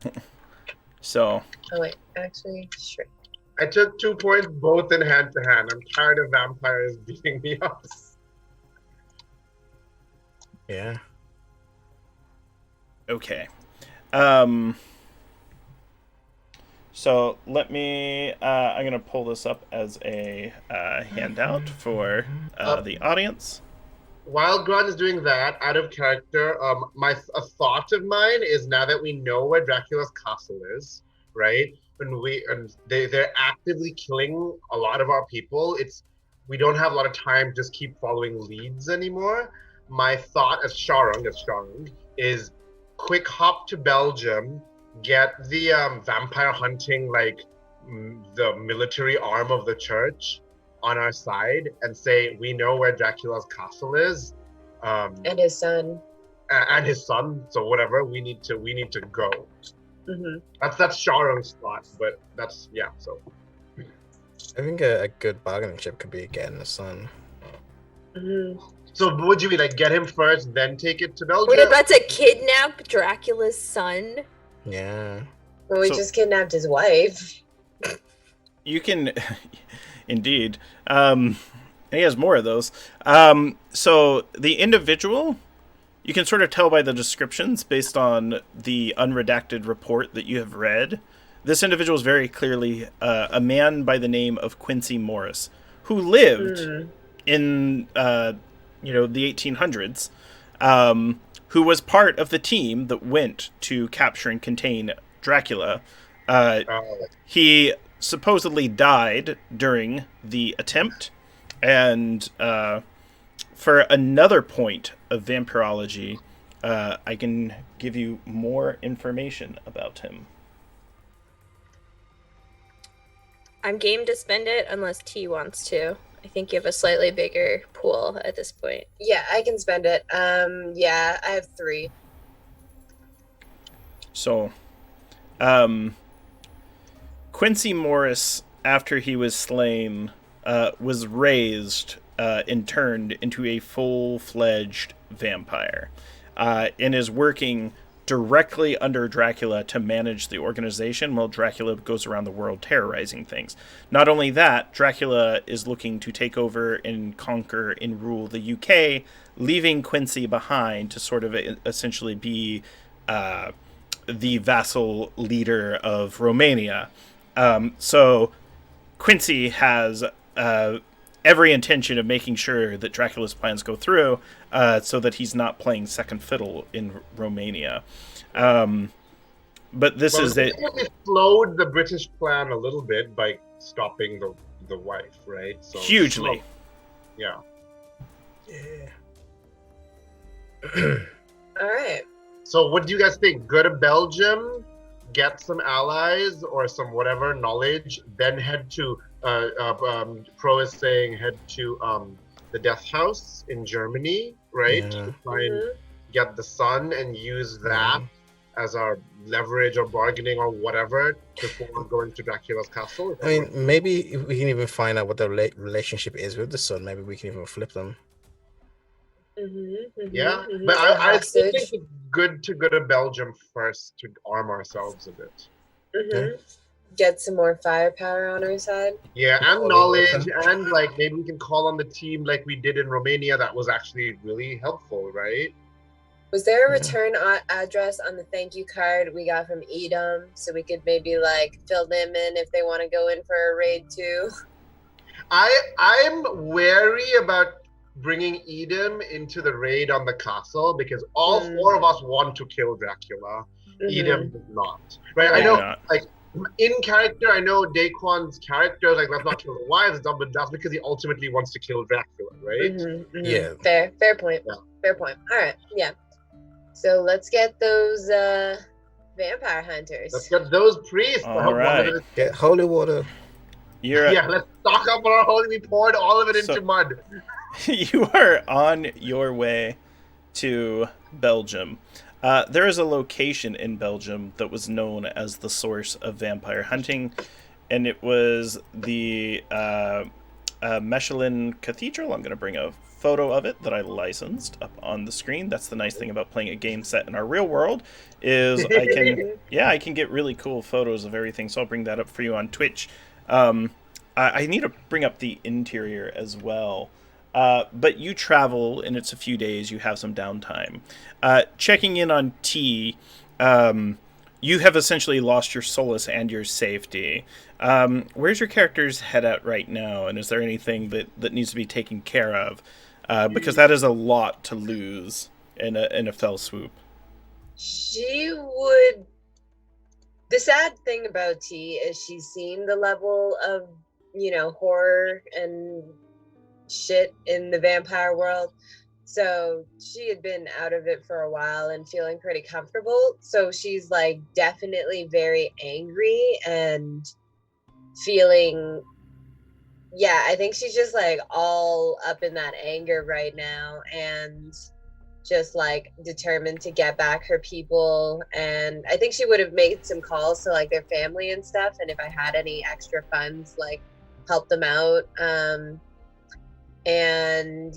you go. So, Oh wait, actually, sure. I took 2 points both in hand to hand. I'm tired of vampires beating me up. Yeah. okay. So let me, I'm going to pull this up as a handout for the audience. While Grant is doing that, out of character, a thought of mine is now that we know where Dracula's castle is, right? And they're actively killing a lot of our people. We don't have a lot of time to just keep following leads anymore. My thought as Sharung is quick hop to Belgium, get the vampire hunting, like the military arm of the church on our side, and say we know where Dracula's castle is, And his son. and his son. So whatever, we need to go. Mm-hmm. That's Sharung's thought, but that's So I think a good bargaining chip could be getting the son. Mm-hmm. so would you be like get him first, then take it to Belgium? We're about to kidnap Dracula's son. Yeah. Well, we So- just kidnapped his wife. You can, indeed. And he has more of those. So the individual, you can sort of tell by the descriptions based on the unredacted report that you have read. This individual is very clearly a man by the name of Quincy Morris, who lived in the 1800s, who was part of the team that went to capture and contain Dracula. He supposedly died during the attempt, and for another point of vampirology, I can give you more information about him. I'm game to spend it unless T wants to. I think you have a slightly bigger pool at this point. Yeah, I can spend it. Yeah, I have 3. So, Quincy Morris, after he was slain, was raised and turned into a full-fledged vampire, and is working directly under Dracula to manage the organization while Dracula goes around the world terrorizing things. Not only that, Dracula is looking to take over and conquer and rule the UK, leaving Quincy behind to sort of essentially be the vassal leader of Romania. So Quincy has every intention of making sure that Dracula's plans go through, so that he's not playing second fiddle in Romania. But this is it. It slowed the British plan a little bit by stopping the wife, right? So Hugely. Yeah. All right. So what do you guys think? Go to Belgium, get some allies or some whatever knowledge, then head to Pro is saying head to the Death House in Germany, right? Yeah. To try and get the son and use that as our leverage or bargaining or whatever before going to Dracula's castle. I mean, maybe if we can even find out what the relationship is with the son. Maybe we can even flip them. Yeah, but I still think it's good to go to Belgium first to arm ourselves a bit. Get some more firepower on our side. Yeah, and knowledge, and like maybe we can call on the team like we did in Romania. That was actually really helpful, right? Was there a return address on the thank you card we got from Edom, so we could maybe like fill them in if they want to go in for a raid too? I'm wary about bringing Edom into the raid on the castle because all 4 of us want to kill Dracula. Edom does not. Right? I know, like in character, I know Daquan's character, like let's not kill the wives, but that's because he ultimately wants to kill Dracula, right? Yeah. Fair point. Yeah. Fair point. All right. Yeah. So let's get those vampire hunters. Let's get those priests. I All hope one of right. them Get holy water. You're yeah, let's stock up on our holy. We poured all of it into mud. you are on your way to Belgium. There is a location in Belgium that was known as the source of vampire hunting, and it was the Mechelin Cathedral. I'm going to bring a photo of it that I licensed up on the screen. That's the nice thing about playing a game set in our real world is I can get really cool photos of everything. So I'll bring that up for you on Twitch. I need to bring up the interior as well. But you travel, and it's a few days. You have some downtime. Checking in on T, you have essentially lost your solace and your safety. Where's your character's head at right now? And is there anything that needs to be taken care of? Because that is a lot to lose in a fell swoop. She would. The sad thing about T is she's seen the level of, horror and shit in the vampire world. So she had been out of it for a while and feeling pretty comfortable. So she's like definitely very angry and feeling, I think she's just like all up in that anger right now and just like determined to get back her people. And I think she would have made some calls to like their family and stuff. And if I had any extra funds, like help them out. And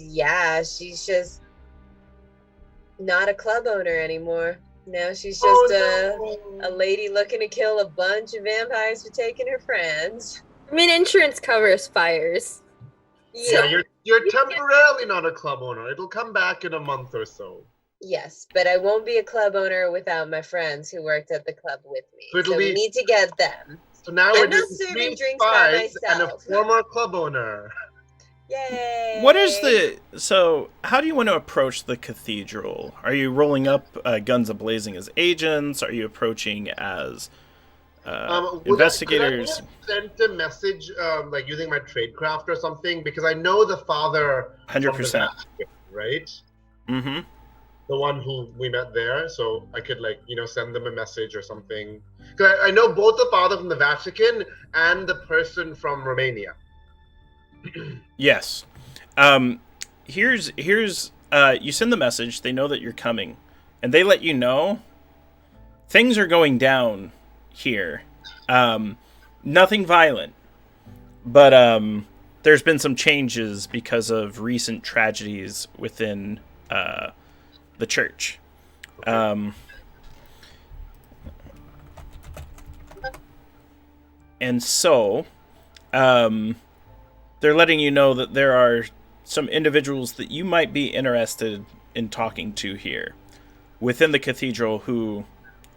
she's just not a club owner anymore. Now she's just a lady looking to kill a bunch of vampires for taking her friends. I mean, insurance covers fires. Yeah, you're temporarily not a club owner. It'll come back in a month or so. Yes, but I won't be a club owner without my friends who worked at the club with me. So we need to get them. So now I'm we're not doing serving 3 drinks by spies and a myself. former club owner. Yay! What is so how do you want to approach the cathedral? Are you rolling up guns a-blazing as agents? Are you approaching as investigators? Could I send a message, like using my tradecraft or something? Because I know the father. 100%. Right? Mm-hmm. The one who we met there. So I could send them a message or something. Because I know both the father from the Vatican and the person from Romania. Yes. Here's you send the message, they know that you're coming, and they let you know things are going down here. Nothing violent, but there's been some changes because of recent tragedies within the church. Okay. And so they're letting you know that there are some individuals that you might be interested in talking to here within the cathedral who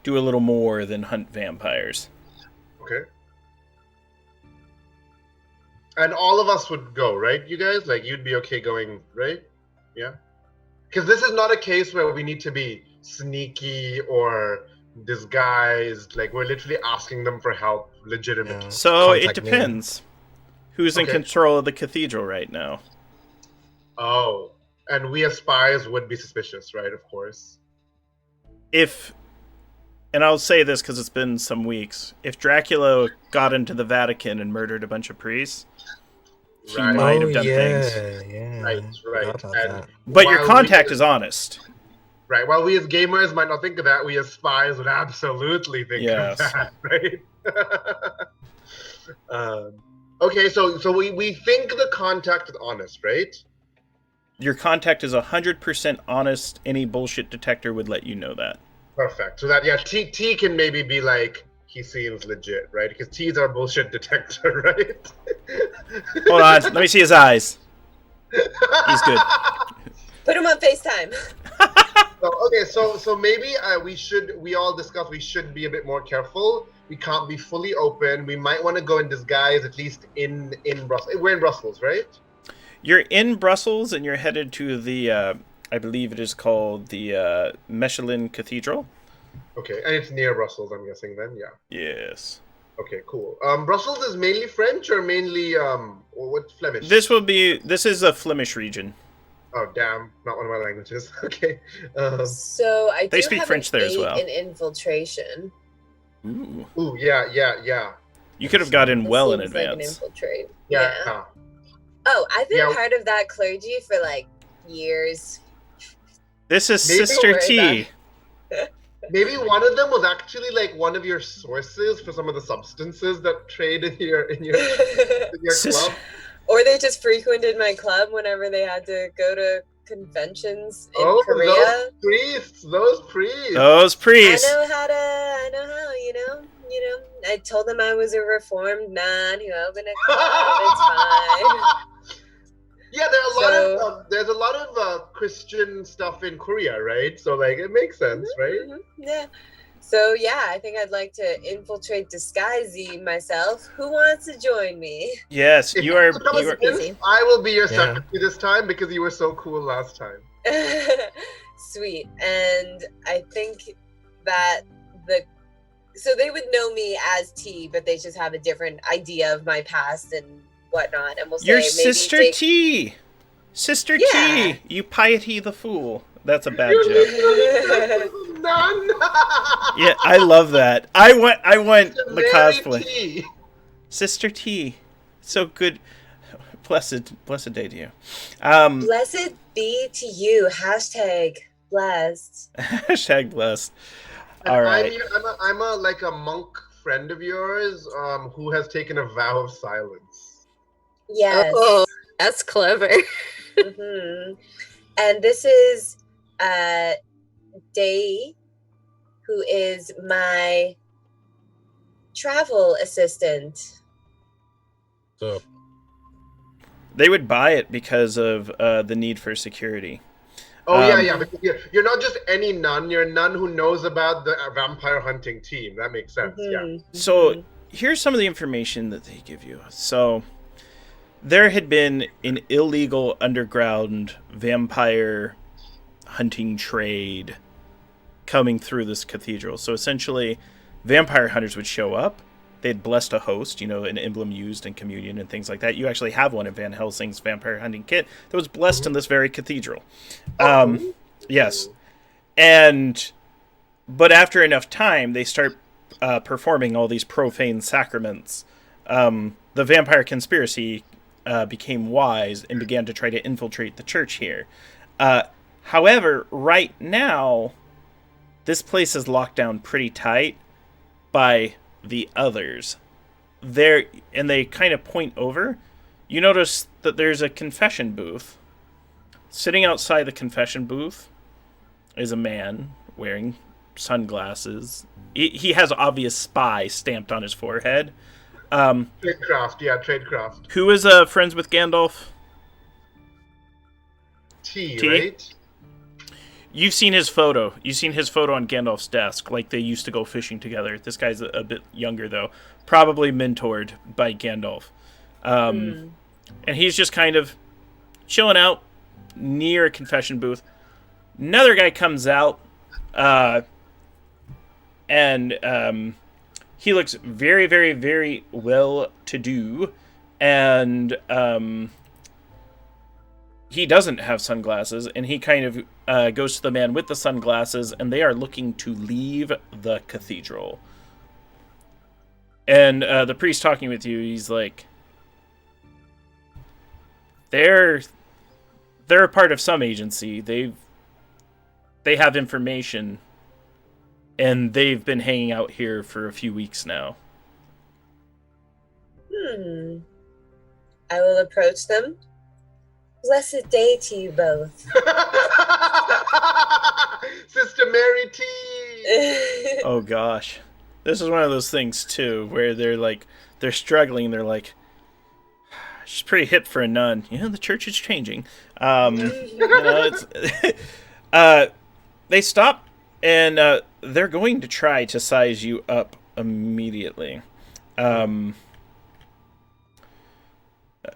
do a little more than hunt vampires. Okay. And all of us would go, right, you guys? Like, you'd be okay going, right? Yeah? Because this is not a case where we need to be sneaky or disguised. Like, we're literally asking them for help legitimately. Yeah. So it Contact me. depends who's in Okay. control of the cathedral right now. Oh, and we as spies would be suspicious, right? Of course. And I'll say this because it's been some weeks, if Dracula got into the Vatican and murdered a bunch of priests, he Right. might have done yeah, things. Yeah. Right. Forgot about And that. But your while contact we- is honest. Right. While we as gamers might not think of that, we as spies would absolutely think Yes. of that, right? Okay, so we think the contact is honest, right? Your contact is 100% honest. Any bullshit detector would let you know that. Perfect. So that T can maybe be like, he seems legit, right? Because T's our bullshit detector, right? Hold on, let me see his eyes. He's good. Put him on FaceTime. So maybe we all discuss we should be a bit more careful. We can't be fully open. We might want to go in disguise, at least in Brussels. We're in Brussels, right? You're in Brussels and you're headed to the, I believe it is called the Mechelin Cathedral. Okay, and it's near Brussels, I'm guessing then, yeah. Yes. Okay, cool. Brussels is mainly French or mainly what Flemish? This is a Flemish region. Oh, damn. Not one of my languages. Okay. So I They do speak have French an there as 8 well. in infiltration. Ooh. Ooh, yeah. You could have got in It well in seems like an advance. infiltrate. Yeah. Oh, I've been Yeah. part of that clergy for like years. This is Maybe Sister we're T. Maybe one of them was actually like one of your sources for some of the substances that trade in your Sis- club. Or they just frequented my club whenever they had to go to conventions in Oh, Korea. those priests. Those priests. I know how, I told them I was a reformed nun who opened a club. It's fine. Yeah, there's a lot of Christian stuff in Korea, right? So like it makes sense, right? Yeah. So yeah, I think I'd like to infiltrate disguising myself. Who wants to join me? Yes, If you are. become a You are Smith, I will be your Yeah. secretary this time because you were so cool last time. Sweet. And I think that so they would know me as T, but they just have a different idea of my past and whatnot. And we'll say your maybe Sister Jake- T. Sister Yeah. T. You piety the fool. That's a bad You joke. literally none. Yeah, I love that. I want the Mary cosplay. T. Sister T. So good. Blessed day to you. Blessed be to you. Hashtag blessed. Hashtag blessed. And All right. I'm a like a monk friend of yours who has taken a vow of silence. Yes. Oh, that's clever. hmm And this is Day, who is my travel assistant. So They would buy it because of the need for security. Oh yeah. Because you're not just any nun. You're a nun who knows about the vampire hunting team. That makes sense. Yeah. So here's some of the information that they give you. So there had been an illegal underground vampire hunting trade coming through this cathedral. So essentially, vampire hunters would show up. They'd blessed a host, an emblem used in communion and things like that. You actually have one in Van Helsing's vampire hunting kit that was blessed in this very cathedral. Yes. But after enough time, they start performing all these profane sacraments. The vampire conspiracy became wise and began to try to infiltrate the church here. However, right now, this place is locked down pretty tight by the others. And they kind of point over. You notice that there's a confession booth. Sitting outside the confession booth is a man wearing sunglasses. He has obvious spy stamped on his forehead. Tradecraft. Who is friends with Gandalf? T, T? right? You've seen his photo. You've seen his photo on Gandalf's desk. Like, they used to go fishing together. This guy's a bit younger, though. Probably mentored by Gandalf. And he's just kind of chilling out near a confession booth. Another guy comes out, and he looks very, very, very well-to-do, and he doesn't have sunglasses, and he kind of goes to the man with the sunglasses, and they are looking to leave the cathedral. And the priest talking with you, he's like, they're a part of some agency. They have information, and they've been hanging out here for a few weeks now. I will approach them. Blessed day to you both. Sister Mary T. Oh gosh. This is one of those things too where they're struggling, they're like, she's pretty hip for a nun. The church is changing. It's they stop and they're going to try to size you up immediately.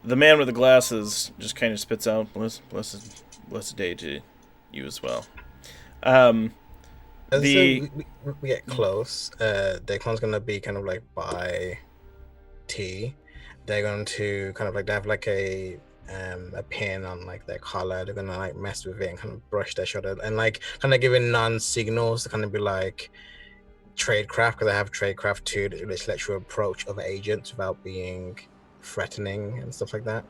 The man with the glasses just kind of spits out, blessed day to you as well. as we get close, Daquan's gonna be kind of like by T. They're going to kind of like, they have like a a pin on like their collar. They're gonna like mess with it and kind of brush their shoulder and like kind of giving non-signals to kind of be like tradecraft, because I have tradecraft too, which lets you approach other agents without being threatening and stuff like that.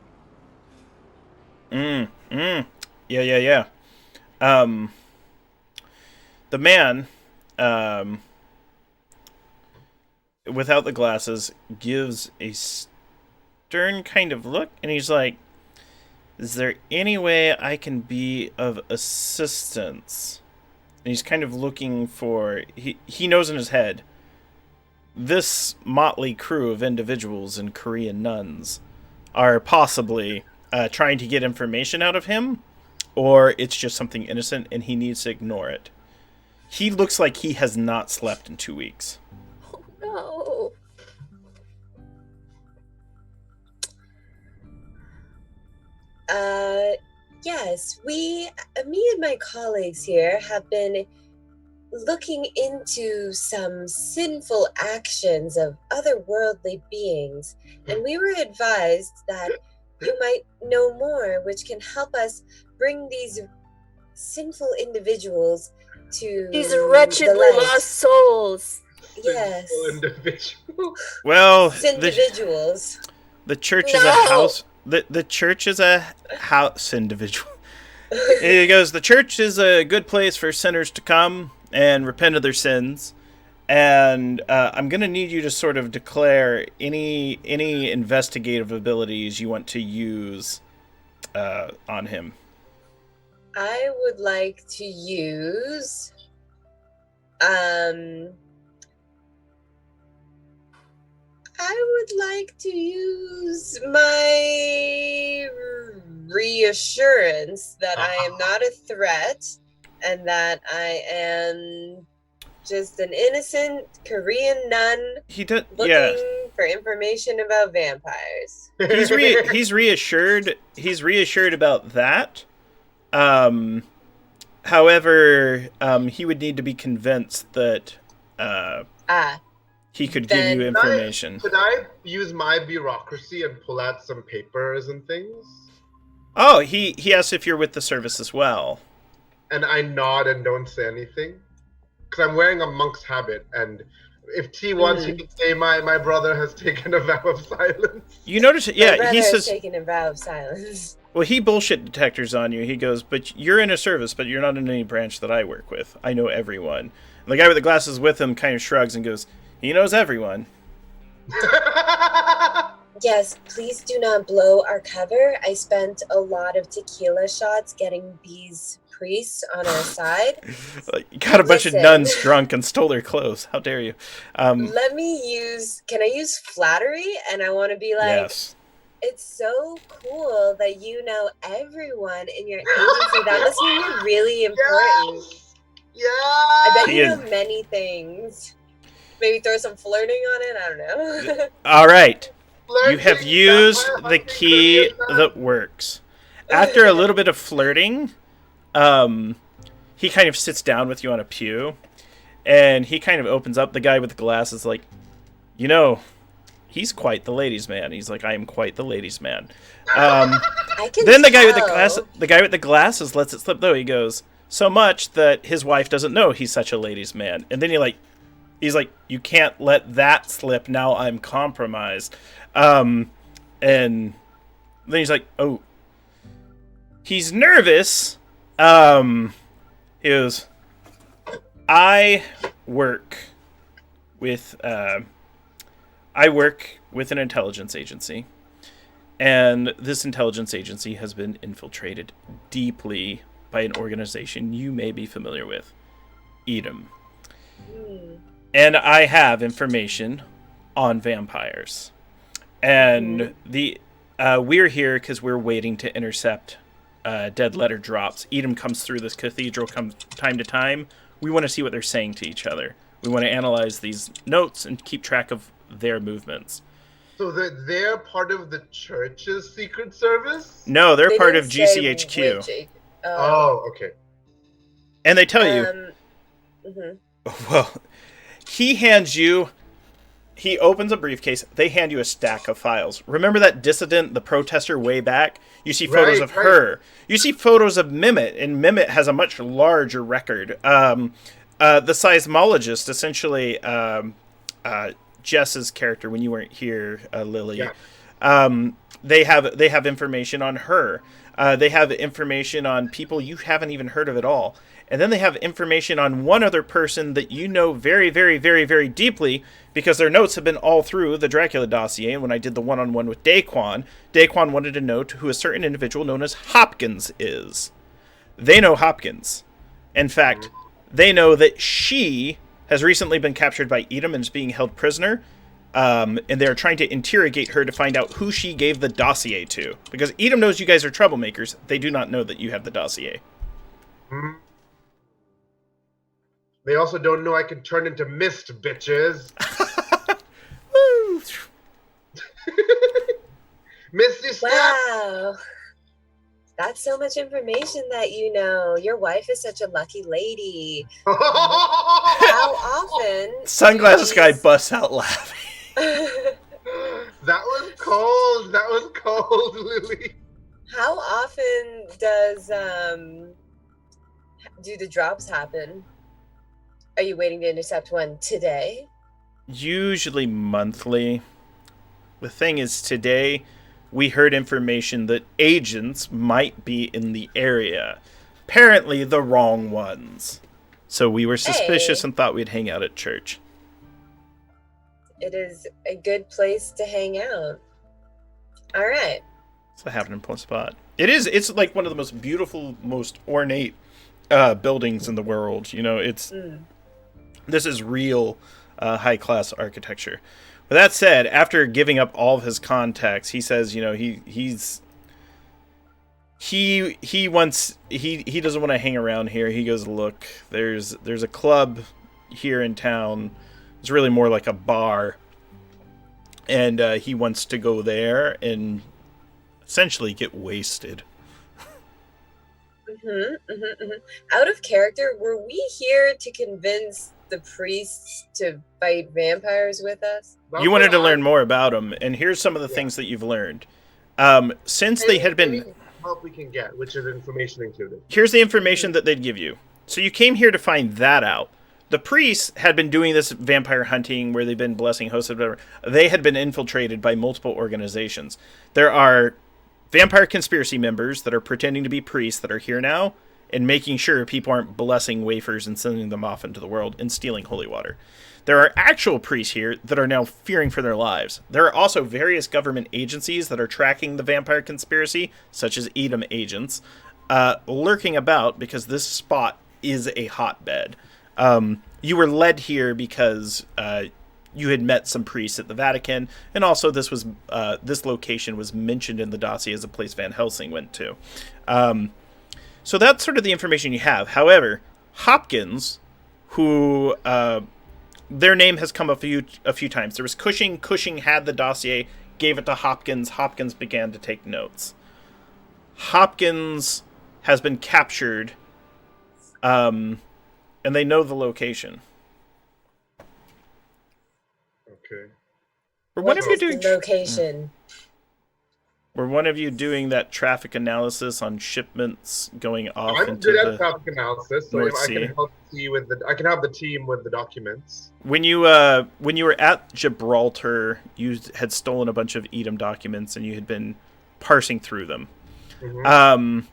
Yeah. The man, without the glasses, gives a stern kind of look, and he's like, "Is there any way I can be of assistance?" And he's kind of looking for... He knows in his head, this motley crew of individuals and Korean nuns are possibly trying to get information out of him, or it's just something innocent and he needs to ignore it. He looks like he has not slept in 2 weeks. Oh no. Yes, me and my colleagues here have been looking into some sinful actions of otherworldly beings, and we were advised that you might know more, which can help us bring these sinful individuals to These wretchedly the light. lost souls. Yes, Individual. Well, individuals. the church is a house... The church is a house individual. He goes, the church is a good place for sinners to come and repent of their sins. And I'm going to need you to sort of declare any investigative abilities you want to use on him. I would like to use my reassurance that I am not a threat and that I am just an innocent Korean nun looking for information about vampires. He's reassured. He's reassured about that. However, he would need to be convinced that he could give you information. Could I use my bureaucracy and pull out some papers and things? Oh, he asks if you're with the service as well. And I nod and don't say anything. Because I'm wearing a monk's habit, and if T wants, he can say my brother has taken a vow of silence. You notice, yeah, he says... taking a vow of silence. Well, he bullshit detectors on you. He goes, but you're in a service, but you're not in any branch that I work with. I know everyone. And the guy with the glasses with him kind of shrugs and goes, he knows everyone. Yes, please do not blow our cover. I spent a lot of tequila shots getting these priests on our side. You got a bunch of nuns drunk and stole their clothes. How dare you? Can I use flattery? And I want to be like, yes. It's so cool that you know everyone in your agency. That must mean you're really important. Yeah. I bet you know many things. Maybe throw some flirting on it. I don't know. All right. You have used the key that works. After a little bit of flirting, he kind of sits down with you on a pew, and he kind of opens up. The guy with the glasses, like, you know, he's quite the ladies' man. He's like, I am quite the ladies' man. Then the guy with the glasses lets it slip though. He goes, so much that his wife doesn't know he's such a ladies' man. And then he's like, you can't let that slip. Now I'm compromised. And then he's like, oh, he's nervous. He goes, I work with an intelligence agency, and this intelligence agency has been infiltrated deeply by an organization you may be familiar with, Edom. And I have information on vampires. And we're here because we're waiting to intercept dead letter drops. Edom comes through this cathedral time to time. We want to see what they're saying to each other. We want to analyze these notes and keep track of their movements. So they're part of the church's secret service? No, they're part of GCHQ. Oh, okay. And they tell you, well, he hands you he opens a briefcase. They hand you a stack of files. Remember that dissident, the protester way back? You see photos of her. You see photos of Mimit, and Mimit has a much larger record. The seismologist, essentially Jess's character when you weren't here, Lily. Yeah. They have information on her. They have information on people you haven't even heard of at all. And then they have information on one other person that you know very, very, very, very deeply because their notes have been all through the Dracula Dossier. And when I did the one-on-one with Daquan wanted to know who a certain individual known as Hopkins is. They know Hopkins. In fact, they know that she has recently been captured by Edom and is being held prisoner. And they're trying to interrogate her to find out who she gave the dossier to. Because Edom knows you guys are troublemakers. They do not know that you have the dossier. Mm-hmm. They also don't know I can turn into mist, bitches. Misty Step! Wow. That's so much information that you know. Your wife is such a lucky lady. How often... Sunglasses guy busts out laughing. That was cold. That was cold, Lily. How often does do the drops happen? Are you waiting to intercept one today? Usually monthly. The thing is, today we heard information that agents might be in the area. Apparently the wrong ones. So we were suspicious and thought we'd hang out at church. It is a good place to hang out. All right. It's a happening spot. It is. It's like one of the most beautiful, most ornate buildings in the world. You know, it's... This is real high-class architecture. With that said, after giving up all of his contacts, he says, you know, he doesn't want to hang around here. He goes, look, there's a club here in town. It's really more like a bar, and he wants to go there and essentially get wasted. Out of character, were we here to convince the priests to fight vampires with us? You wanted to learn more about them, and here's some of the things that you've learned. Since they had been... help we can get, which is information included. Here's the information that they'd give you. So you came here to find that out. The priests had been doing this vampire hunting where they've been blessing hosts or whatever. They had been infiltrated by multiple organizations. There are vampire conspiracy members that are pretending to be priests that are here now and making sure people aren't blessing wafers and sending them off into the world and stealing holy water. There are actual priests here that are now fearing for their lives. There are also various government agencies that are tracking the vampire conspiracy, such as Edom agents, lurking about because this spot is a hotbed. You were led here because you had met some priests at the Vatican, and also this location was mentioned in the dossier as a place Van Helsing went to. So that's sort of the information you have. However, Hopkins, who their name has come a few times. There was Cushing. Cushing had the dossier, gave it to Hopkins. Hopkins began to take notes. Hopkins has been captured, and they know the location. Okay. Were one of you doing location? Were one of you doing that traffic analysis on shipments going off I'm into good at the traffic analysis, so North I Sea? can help you with I can have the team with the documents. When you were at Gibraltar, you had stolen a bunch of Edom documents and you had been parsing through them. Mm-hmm.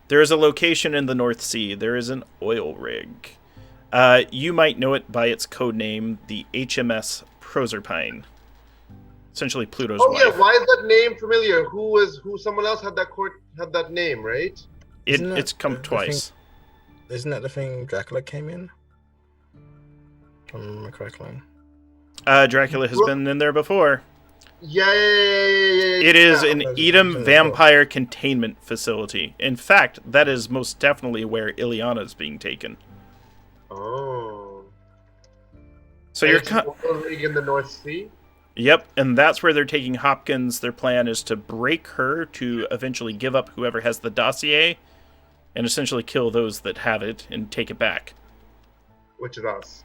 There is a location in the North Sea. There is an oil rig. You might know it by its code name, the HMS Proserpine. Essentially Pluto's wife. Yeah, why is that name familiar? Who someone else had that name, right? It's come twice. Isn't that the thing Dracula came in? If I remember correctly. Dracula has been in there before. Yeah. It is an Edom vampire containment facility. In fact, that is most definitely where Ileana is being taken. Oh. So and you're in the North Sea? Yep, and that's where they're taking Hopkins. Their plan is to break her to eventually give up whoever has the dossier and essentially kill those that have it and take it back. Which is us.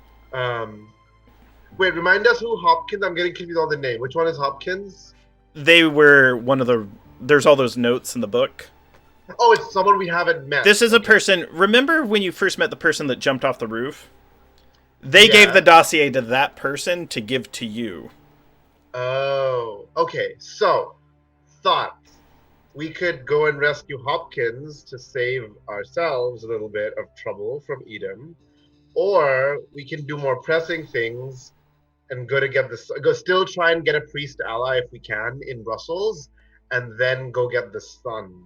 Wait, remind us who Hopkins. I'm getting confused on the name. Which one is Hopkins? They were one of the. There's all those notes in the book. Oh, it's someone we haven't met. This is a person. Remember when you first met the person that jumped off the roof? They gave the dossier to that person to give to you. Oh, okay. So, thoughts. We could go and rescue Hopkins to save ourselves a little bit of trouble from Edom, or we can do more pressing things and go still try and get a priest ally if we can in Brussels, and then go get the son,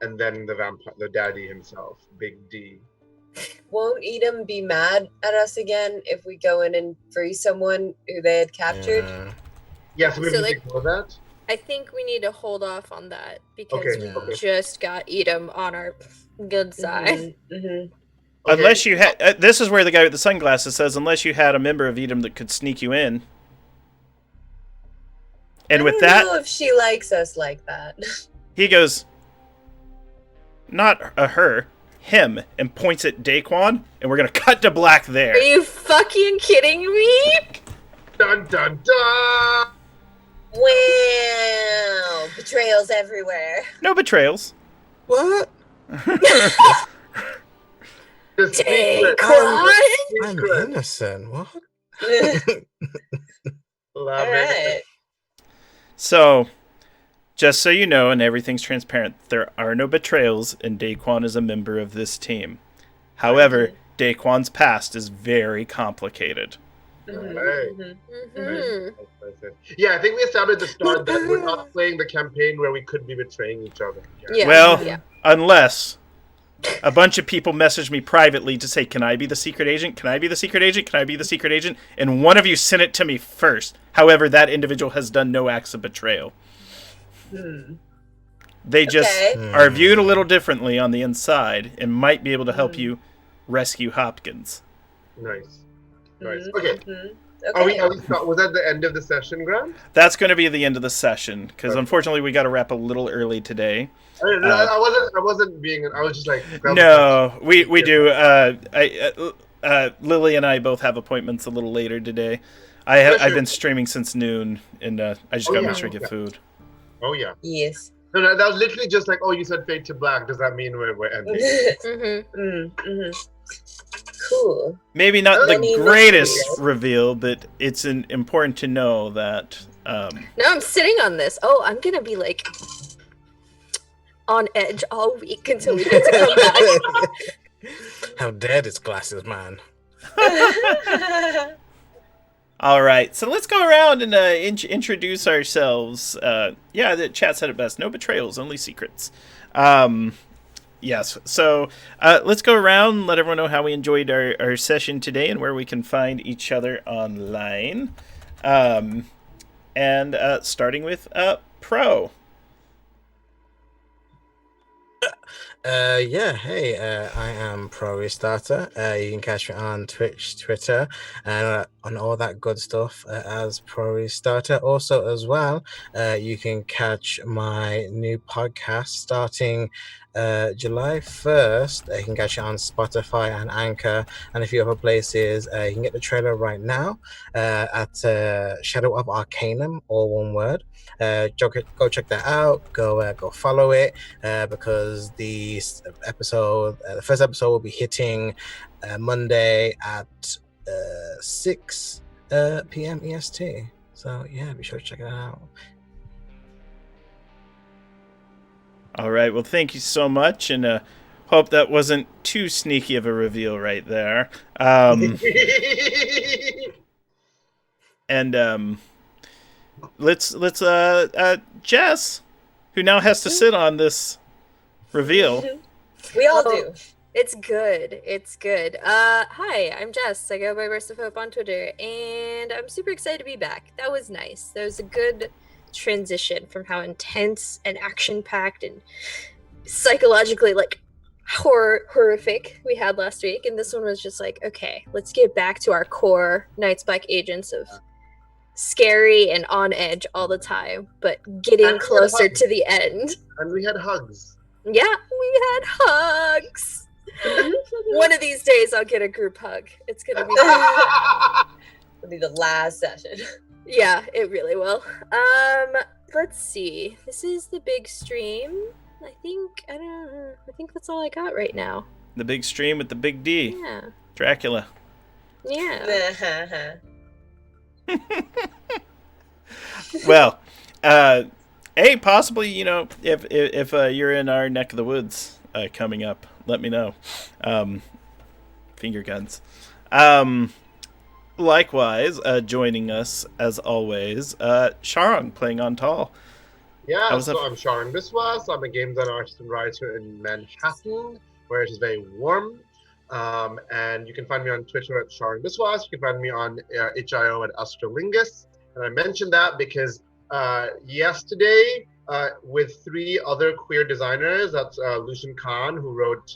and then the daddy himself, Big D. Won't Edom be mad at us again if we go in and free someone who they had captured? Yeah, so we So, have to like- ignore that. I think we need to hold off on that because Okay, we just got Edom on our good side. Mm-hmm. Unless you had. This is where the guy with the sunglasses says, unless you had a member of Edom that could sneak you in. And with I that, don't know if she likes us like that. he goes, not a her, him, and points at Daquan, and we're going to cut to black there. Are you fucking kidding me? Dun dun dun! Wow! Betrayals everywhere. No betrayals. What? The secret. I'm Secret. innocent. What? Love All it. right. So, just so you know, and everything's transparent, there are no betrayals, and Daquan is a member of this team. However, Daquan's past is very complicated. Alright. Mhm. Yeah, I think we established at the start that we're not playing the campaign where we could be betraying each other. Yeah. Well, yeah. unless a bunch of people message me privately to say, can I be the secret agent? Can I be the secret agent? Can I be the secret agent? And one of you sent it to me first. However, that individual has done no acts of betrayal. They just Okay. are viewed a little differently on the inside and might be able to help you rescue Hopkins. Nice. Nice. Okay. Okay. Was that the end of the session, Grant? That's going to be the end of the session, because unfortunately we got to wrap a little early today. I wasn't being. I was just like. No, we do. Lily and I both have appointments a little later today. I've been streaming since noon, and I just got to make sure I get food. Oh yeah. Yes. No, that was literally just like, oh, you said fade to black. Does that mean we're ending? Cool. Maybe not the I mean, greatest yes. reveal, but it's important to know that. Now I'm sitting on this. Oh, I'm gonna be like on edge all week until we get to come back. How dare this glasses man? All right, so let's go around and introduce ourselves. Yeah, the chat said it best. No betrayals, only secrets. Yes, so let's go around, let everyone know how we enjoyed our session today and where we can find each other online. And starting with Pro. Yeah, hey, I am Pro Restarter. You can catch me on Twitch, Twitter, and on all that good stuff as Pro Restarter. Also, as well, you can catch my new podcast starting July 1st. You can catch it on Spotify and Anchor, and a few other places. You can get the trailer right now at Shadow of Arcanum, all one word. Go check that out. Go follow it because the first episode will be hitting Monday at 6 p.m. EST. So yeah, be sure to check it out. All right, well, thank you so much, and hope that wasn't too sneaky of a reveal right there. And let's Jess, who now has to sit on this reveal. We all do. It's good. It's good. Hi, I'm Jess. I go by Burst of Hope on Twitter, and I'm super excited to be back. That was nice. That was a good transition from how intense and action-packed and psychologically horrific we had last week, and this one was just like, okay, let's get back to our core Night's Black agents of scary and on edge all the time, but getting closer to the end. And we had hugs. Yeah, we had hugs. One of these days I'll get a group hug. It's gonna be good. It'll be the last session. Yeah, it really will. Let's see. This is the big stream. I think that's all I got right now. The big stream with the big D. Yeah. Dracula. Yeah. Well, hey, possibly, you know, if you're in our neck of the woods coming up, let me know. Finger guns. Likewise, joining us as always, Sharang playing on Tall. Yeah, so I'm Sharon Biswas. I'm a game design artist and writer in Manhattan, where it is very warm. And you can find me on Twitter at Sharon Biswas. You can find me on HIO at Astrolingus. And I mentioned that because yesterday, with 3 other queer designers, that's Lucian Khan, who wrote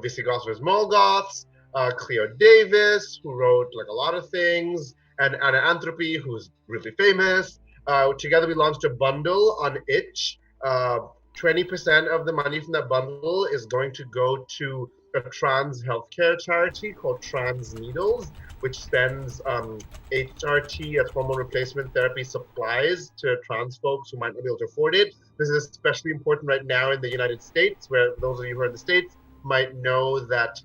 Visigoths vs. Molgoths, Cleo Davis, who wrote like a lot of things, and Anna Anthropy, who's really famous. Together we launched a bundle on Itch. 20% of the money from that bundle is going to go to a trans healthcare charity called Trans Needles, which sends HRT, as hormone replacement therapy, supplies to trans folks who might not be able to afford it. This is especially important right now in the United States, where those of you who are in the States might know that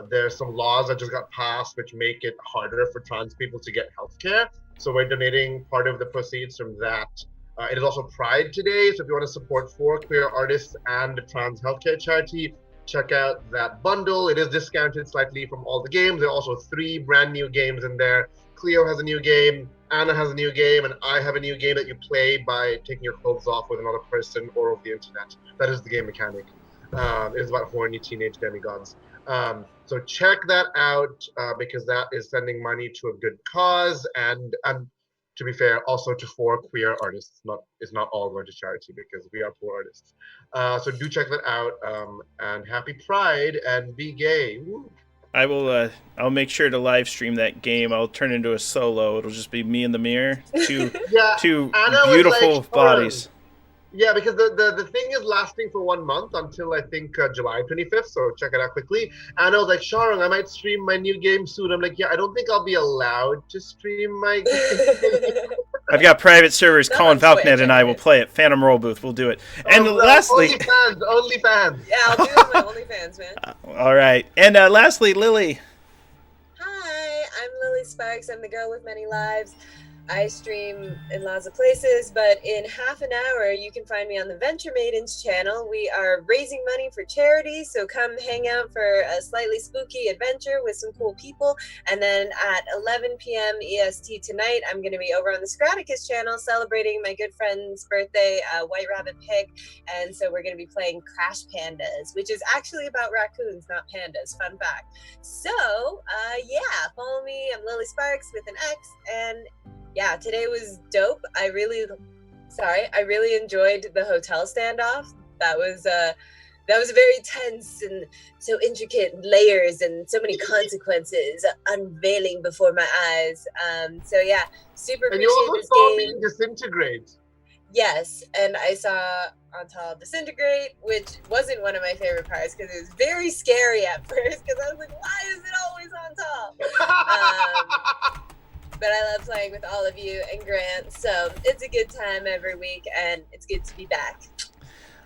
there's some laws that just got passed which make it harder for trans people to get healthcare. So we're donating part of the proceeds from that. It is also Pride today, so if you want to support 4 queer artists and the trans healthcare charity, check out that bundle. It is discounted slightly from all the games. There are also 3 brand new games in there. Cleo has a new game, Anna has a new game, and I have a new game that you play by taking your clothes off with another person or over the internet. That is the game mechanic. It is about horny teenage demigods. So check that out because that is sending money to a good cause, and to be fair, also to 4 queer artists. It's not all going to charity because we are poor artists. So do check that out, and happy Pride and be gay. Woo. I will. I'll make sure to live stream that game. I'll turn into a solo. It'll just be me in the mirror, two Anna beautiful like, bodies. Yeah, because the thing is lasting for 1 month until I think July 25th, so check it out quickly. And I was like, Sharang, I might stream my new game soon. I'm like, yeah, I don't think I'll be allowed to stream my game. I've got private servers. Not Colin on Twitch, Falconet and I will play it. Phantom Roll Booth, we'll do it. And lastly... OnlyFans. Yeah, I'll do it on my OnlyFans, man. All right. And lastly, Lily. Hi, I'm Lily Sparks. I'm the girl with many lives. I stream in lots of places, but in half an hour, you can find me on the Venture Maidens channel. We are raising money for charity, so come hang out for a slightly spooky adventure with some cool people. And then at 11 p.m. EST tonight, I'm going to be over on the Scraticus channel celebrating my good friend's birthday, White Rabbit Pig. And so we're going to be playing Crash Pandas, which is actually about raccoons, not pandas. Fun fact. So, yeah, follow me. I'm Lily Sparks with an X, and yeah, today was dope. I really enjoyed the hotel standoff. That was very tense and so intricate layers and so many consequences unveiling before my eyes. So yeah, super appreciate this game. And you also saw me disintegrate. Yes, and I saw Antal disintegrate, which wasn't one of my favorite parts because it was very scary at first because I was like, why is it always Antal? But I love playing with all of you and Grant, so it's a good time every week, and it's good to be back.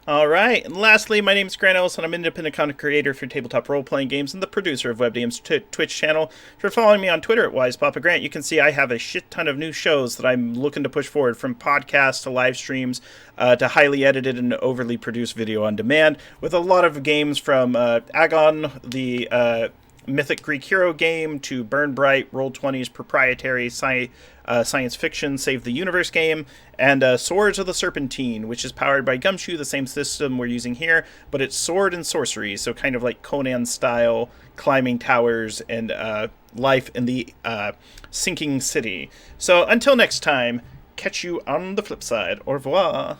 All right. And lastly, my name is Grant Ellison. I'm an independent content creator for tabletop role-playing games and the producer of WebDM's Twitch channel. If you're following me on Twitter at WisePapaGrant, you can see I have a shit ton of new shows that I'm looking to push forward, from podcasts to live streams to highly edited and overly produced video on demand, with a lot of games from Agon, the Mythic Greek hero game, to Burn Bright, Roll20's proprietary science fiction Save the Universe game, and Swords of the Serpentine, which is powered by Gumshoe, the same system we're using here, but it's sword and sorcery, so kind of like Conan style, climbing towers and life in the sinking city. So until next time, catch you on the flip side. Au revoir.